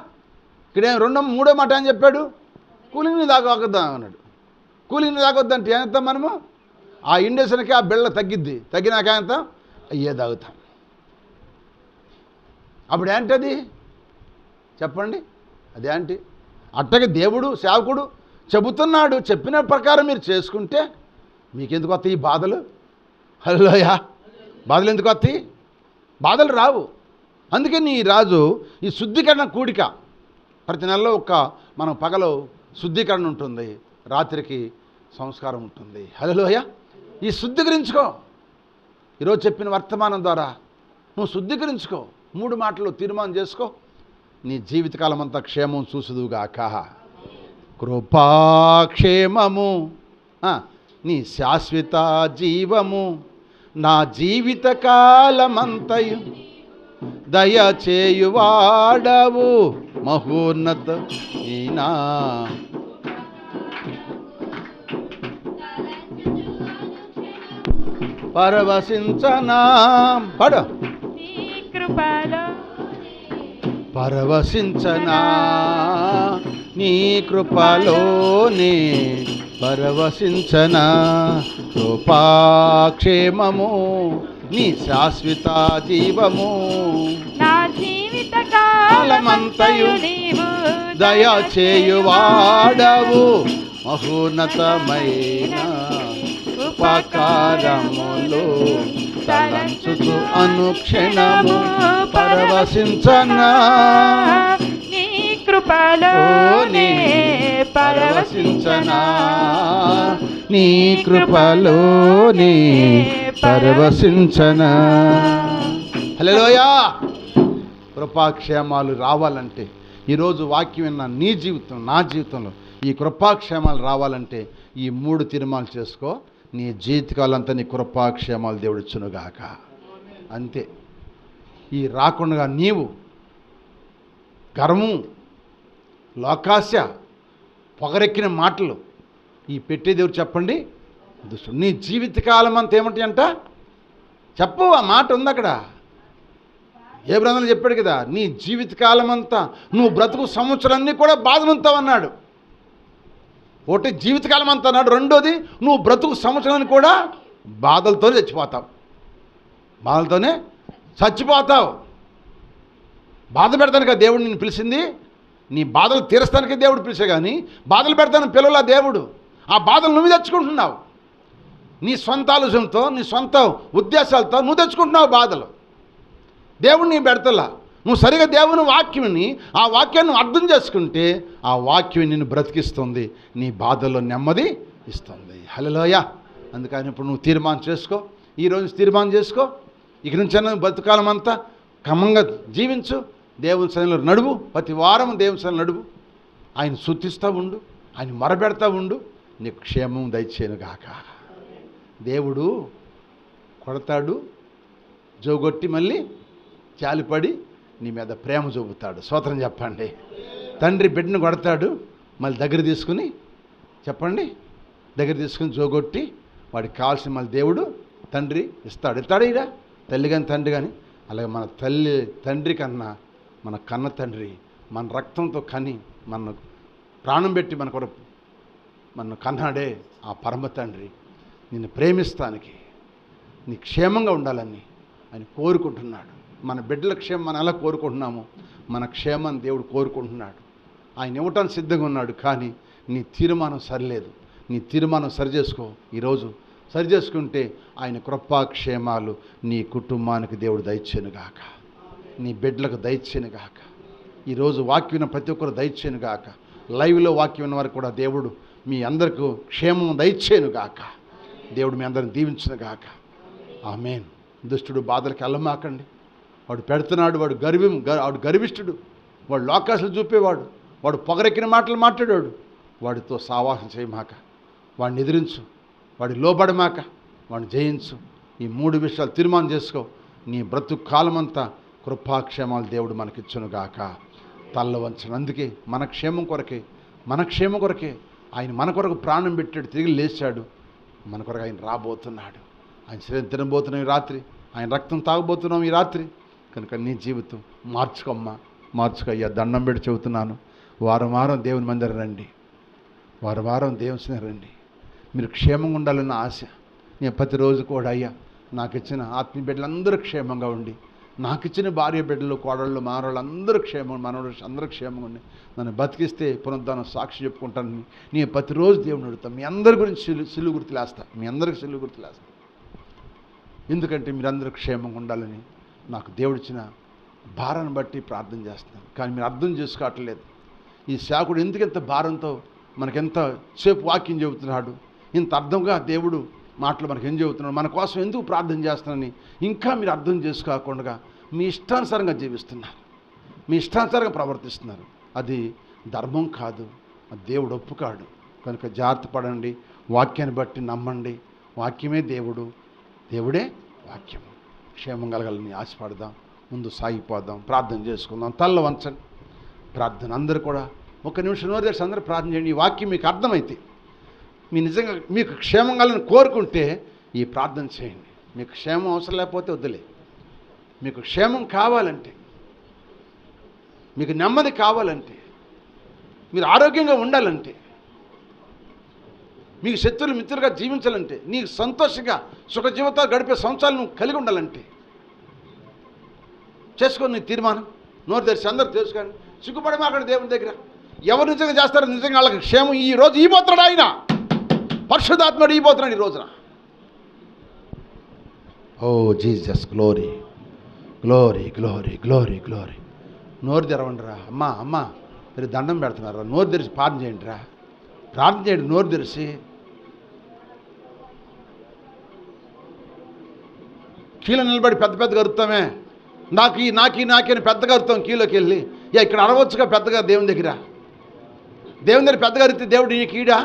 S1: ఇక్కడే మూడో మాట ఏం చెప్పాడు? కూలింగ్ నీళ్ళు తాగొద్దా అన్నాడు. కూలింగ్ నీళ్ళు తాగొద్దంటే ఏం చేస్తాం మనము? ఆ ఇంజక్షన్కి ఆ బెళ్ళ తగ్గిద్ది. తగ్గినాక ఎంత అయ్యే తాగుతాం. అప్పుడు ఏంటది చెప్పండి? అదేంటి? అట్టగా దేవుడు సేవకుడు చెబుతున్నాడు, చెప్పిన ప్రకారం మీరు చేసుకుంటే మీకెందుకు వస్తాయి ఈ బాధలు? హల్లెలూయా. బాధలు ఎందుకు వస్తాయి? బాధలు రావు. అందుకని ఈ రాజు ఈ శుద్ధీకరణ కూడిక ప్రతి నెలలో మనం పగలు శుద్ధీకరణ ఉంటుంది, రాత్రికి సంస్కారం ఉంటుంది. హల్లెలూయా. ఈ శుద్ధీకరించుకో. ఈరోజు చెప్పిన వర్తమానం ద్వారా నువ్వు శుద్ధీకరించుకో. 3 మాటలు తీర్మానం చేసుకో. నీ జీవితకాలం అంతా క్షేమం చూసుదుగాక. కృపాక్షేమము నీ శాశ్వత జీవము నా జీవితకాలమంతయు దయచేయువాడవు మహోన్నత ఈనా. పరవశించనా పడ పరవశించనా నీ కృపలోనే పరవశించనా. కృపాక్షేమము నీ శాశ్వత జీవము
S2: నా జీవిత కాలమంతయు
S1: దయచేయువాడవు మహోన్నతమైన ఉపకారములు తలంచుచు అనుక్షణము పరవశించనా
S2: నీ కృపలోనే
S1: పరవశించనా నీ కృపలోనే పరవశించనా. హల్లెలూయా. కృపాక్షేమాలు రావాలంటే ఈరోజు వాక్యం విన్న నీ జీవితం, నా జీవితంలో ఈ కృపాక్షేమాలు రావాలంటే ఈ 3 తీర్మానాలు చేసుకో. నీ జీవితకాలంతా నీ కృపాక్షేమాలు దేవుడిచ్చునుగాక. అంతే. ఈ రాకుండా నీవు గర్వము, లోకాశ, పొగరెక్కిన మాటలు ఈ పెట్టే దేవుడు చెప్పండి దుష్టుడు. నీ జీవితకాలం అంతా ఏమంటాయి అంట? చెప్పు. ఆ మాట ఉంది అక్కడ. ఏ బ్రదర్లు చెప్పాడు కదా, నీ జీవితకాలం అంతా నువ్వు బ్రతుకు సంవత్సరాన్ని కూడా బాధనుంటావన్నాడు. ఒకటి జీవితకాలం అంతా అన్నాడు. రెండోది నువ్వు బ్రతుకు సంవత్సరాన్ని కూడా బాధలతోనే చచ్చిపోతావు. బాధలతోనే చచ్చిపోతావు. బాధ పెడతాను కదా దేవుడు నిన్ను పిలిచింది. నీ బాధలు తీరుస్తానికే దేవుడు పిలిచే కానీ బాధలు పెడతాను పిల్లల దేవుడు. ఆ బాధలు నువ్వు తెచ్చుకుంటున్నావు. నీ సొంత ఆలోచనతో, నీ సొంత ఉద్దేశాలతో నువ్వు తెచ్చుకుంటున్నావు బాధలు. దేవుడు నీ పెడతలా. నువ్వు సరిగా దేవుని వాక్యాన్ని, ఆ వాక్యాన్ని అర్థం చేసుకుంటే ఆ వాక్యం నిన్ను బ్రతికిస్తుంది, నీ బాధల్లో నెమ్మది ఇస్తుంది. హల్లెలూయా. అందుకని ఇప్పుడు నువ్వు తీర్మానం చేసుకో. ఈరోజు తీర్మానం చేసుకో. ఇక నుంచి బ్రతుకాలం అంతా క్రమంగా జీవించు. దేవుని సన్నిధిలో నడువు. ప్రతి వారం దేవుని సన్నిధిలో నడువు. ఆయన స్తుతిస్తూ ఉండు, ఆయన మొరపెడతా ఉండు. నీకు క్షేమం దయచేయునుగాక. దేవుడు కొడతాడు, జోగొట్టి మళ్ళీ జాలిపడి నీ మీద ప్రేమ చూపుతాడు. స్తోత్రం చెప్పండి. తండ్రి బిడ్డను కొడతాడు, మళ్ళీ దగ్గర తీసుకుని చెప్పండి, దగ్గర తీసుకుని జోగొట్టి వాడికి కావాల్సిన మళ్ళీ దేవుడు తండ్రి ఇస్తాడు. ఇక తల్లి కానీ తండ్రి కానీ. అలాగే మన తండ్రి కన్నా మన కన్న తండ్రి మన రక్తంతో కని మన ప్రాణం పెట్టి మన కన్నాడే ఆ పరమ తండ్రి నిన్ను ప్రేమిస్తానికి, నీ క్షేమంగా ఉండాలని ఆయన కోరుకుంటున్నాడు. మన బిడ్డల క్షేమం మనం ఎలా కోరుకుంటున్నామో మన క్షేమాన్ని దేవుడు కోరుకుంటున్నాడు. ఆయన ఇవ్వటానికి సిద్ధంగా ఉన్నాడు. కానీ నీ తీర్మానం సరిలేదు. నీ తీర్మానం సరిచేసుకో. ఈరోజు సరిచేసుకుంటే ఆయన కృపాక్షేమాలు నీ కుటుంబానికి దేవుడు దయచేయునుగాక. నీ బిడ్డలకు దయచేయునుగాక. ఈరోజు వాక్యం ప్రతి ఒక్కరు దయచేయునుగాక. లైవ్లో వాక్యం ఉన్న వారికి కూడా దేవుడు మీ అందరికీ క్షేమం దయచేయునుగాక. దేవుడు మీ అందరిని దీవించునుగాక. ఆమేన్. దుష్టుడు బాధలకు వెళ్ళమాకండి. వాడు పెడుతున్నాడు. వాడు గర్విష్ఠుడు. వాడు లోకాసులు చూపేవాడు. వాడు పొగరెక్కిన మాటలు మాట్లాడాడు. వాడితో సావాసం చేయమాక. వాడిని ఎదిరించు. వాడి లోబడమాక. వాడిని జయించు. ఈ 3 విషయాలు తీర్మానం చేసుకో. నీ బ్రతుకు కాలమంతా కృపాక్షేమాలు దేవుడు మనకిచ్చునుగాక. తల్ల వంచను. అందుకే మన క్షేమం కొరకే ఆయన మన కొరకు ప్రాణం పెట్టాడు, తిరిగి లేచాడు. మన కొరకు ఆయన రాబోతున్నాడు. ఆయన శరీరం తినబోతున్నాం ఈ రాత్రి, ఆయన రక్తం తాగబోతున్నాం ఈ రాత్రి. కనుక నీ జీవితం మార్చుకయ్యా. దండం పెట్టి చెబుతున్నాను. వారం దేవుని మందిరం రండి, వారం దేవుని సన్నిధికి రండి. మీరు క్షేమంగా ఉండాలన్న ఆశ. నేను ప్రతిరోజు కూడా అయ్యా నాకు ఇచ్చిన ఆత్మీయ బిడ్డలందరూ క్షేమంగా ఉండి, నాకు ఇచ్చిన భార్య బిడ్డలు, కోడళ్ళు, మనవాళ్ళు అందరూ మనవాళ్ళు అందరూ క్షేమంగా ఉండి నన్ను బతికిస్తే పునరుద్ధానం సాక్షి చెప్పుకుంటానని నేను ప్రతిరోజు దేవుని అడుగుతాను. మీ అందరి గురించి సిలువు గుర్తులేస్తా, మీ అందరికి సిలువు గుర్తులేస్తా. ఎందుకంటే మీరందరూ క్షేమంగా ఉండాలని నాకు దేవుడిచ్చిన భారాన్ని బట్టి ప్రార్థన చేస్తున్నాను. కానీ మీరు అర్థం చేసుకోవట్లేదు. ఈ సేవకుడు ఎందుకు ఇంత భారంతో మనకెంత సేపు వాక్యం చెబుతున్నాడు, ఇంత అర్థంగా దేవుడు మాటలు మనకు ఏం చెబుతున్నాడు, మన కోసం ఎందుకు ప్రార్థన చేస్తున్నానని ఇంకా మీరు అర్థం చేసుకోకుండా మీ ఇష్టానుసారంగా జీవిస్తున్నారు, మీ ఇష్టానుసారంగా ప్రవర్తిస్తున్నారు. అది ధర్మం కాదు, అది దేవుడు ఒప్పుకాడు. కనుక జాగ్రత్త పడండి, వాక్యాన్ని బట్టి నమ్మండి. వాక్యమే దేవుడు, దేవుడే వాక్యం. క్షేమం కలగాలని ఆశపడదాం, ముందు సాగిపోదాం, ప్రార్థన చేసుకుందాం. తల్ల వంచండి, ప్రార్థన అందరూ కూడా 1 నిమిషం నోరు తెరిచి అందరూ ప్రార్థన చేయండి. ఈ వాక్యం మీకు అర్థమైతే, మీ నిజంగా మీకు క్షేమం కలని కోరుకుంటే ఈ ప్రార్థన చేయండి. మీకు క్షేమం అవసరం లేకపోతే వద్దులే. మీకు క్షేమం కావాలంటే, మీకు నెమ్మది కావాలంటే, మీరు ఆరోగ్యంగా ఉండాలంటే, మీకు శత్రువులు మిత్రులుగా జీవించాలంటే, నీకు సంతోషంగా సుఖ జీవితాలు గడిపే సంవత్సరాలు నువ్వు కలిగి ఉండాలంటే చేసుకోండి నీ తీర్మానం. నోరు తెరిచి అందరూ తెలుసుకోండి. సిగ్గుపడమా అక్కడ దేవుని దగ్గర. ఎవరు నిజంగా చేస్తారో నిజంగా వాళ్ళకి క్షేమం ఈ రోజు ఇవ్వబోతున్నాడు. ఆయన పరిశుద్ధాత్ముడు ఇవ్వబోతున్నాడు ఈ రోజున. ఓ Jesus, glory glory glory glory glory. నోరు తెరవండిరా. అమ్మా మీరు దండం పెడుతున్నారా? నోరు తెరిచి ప్రార్థన చేయండి రా, ప్రార్థన చేయండి నోరు తెరిచి. కీలో నిలబడి పెద్ద కరుతామే, నాకి పెద్దగా అరుతాం కీలోకి వెళ్ళి. ఇక్కడ అరవచ్చుగా పెద్దగా దేవుని దగ్గర పెద్దగా అరితే దేవుడు నీ కీడా?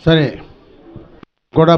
S1: సరే కూడా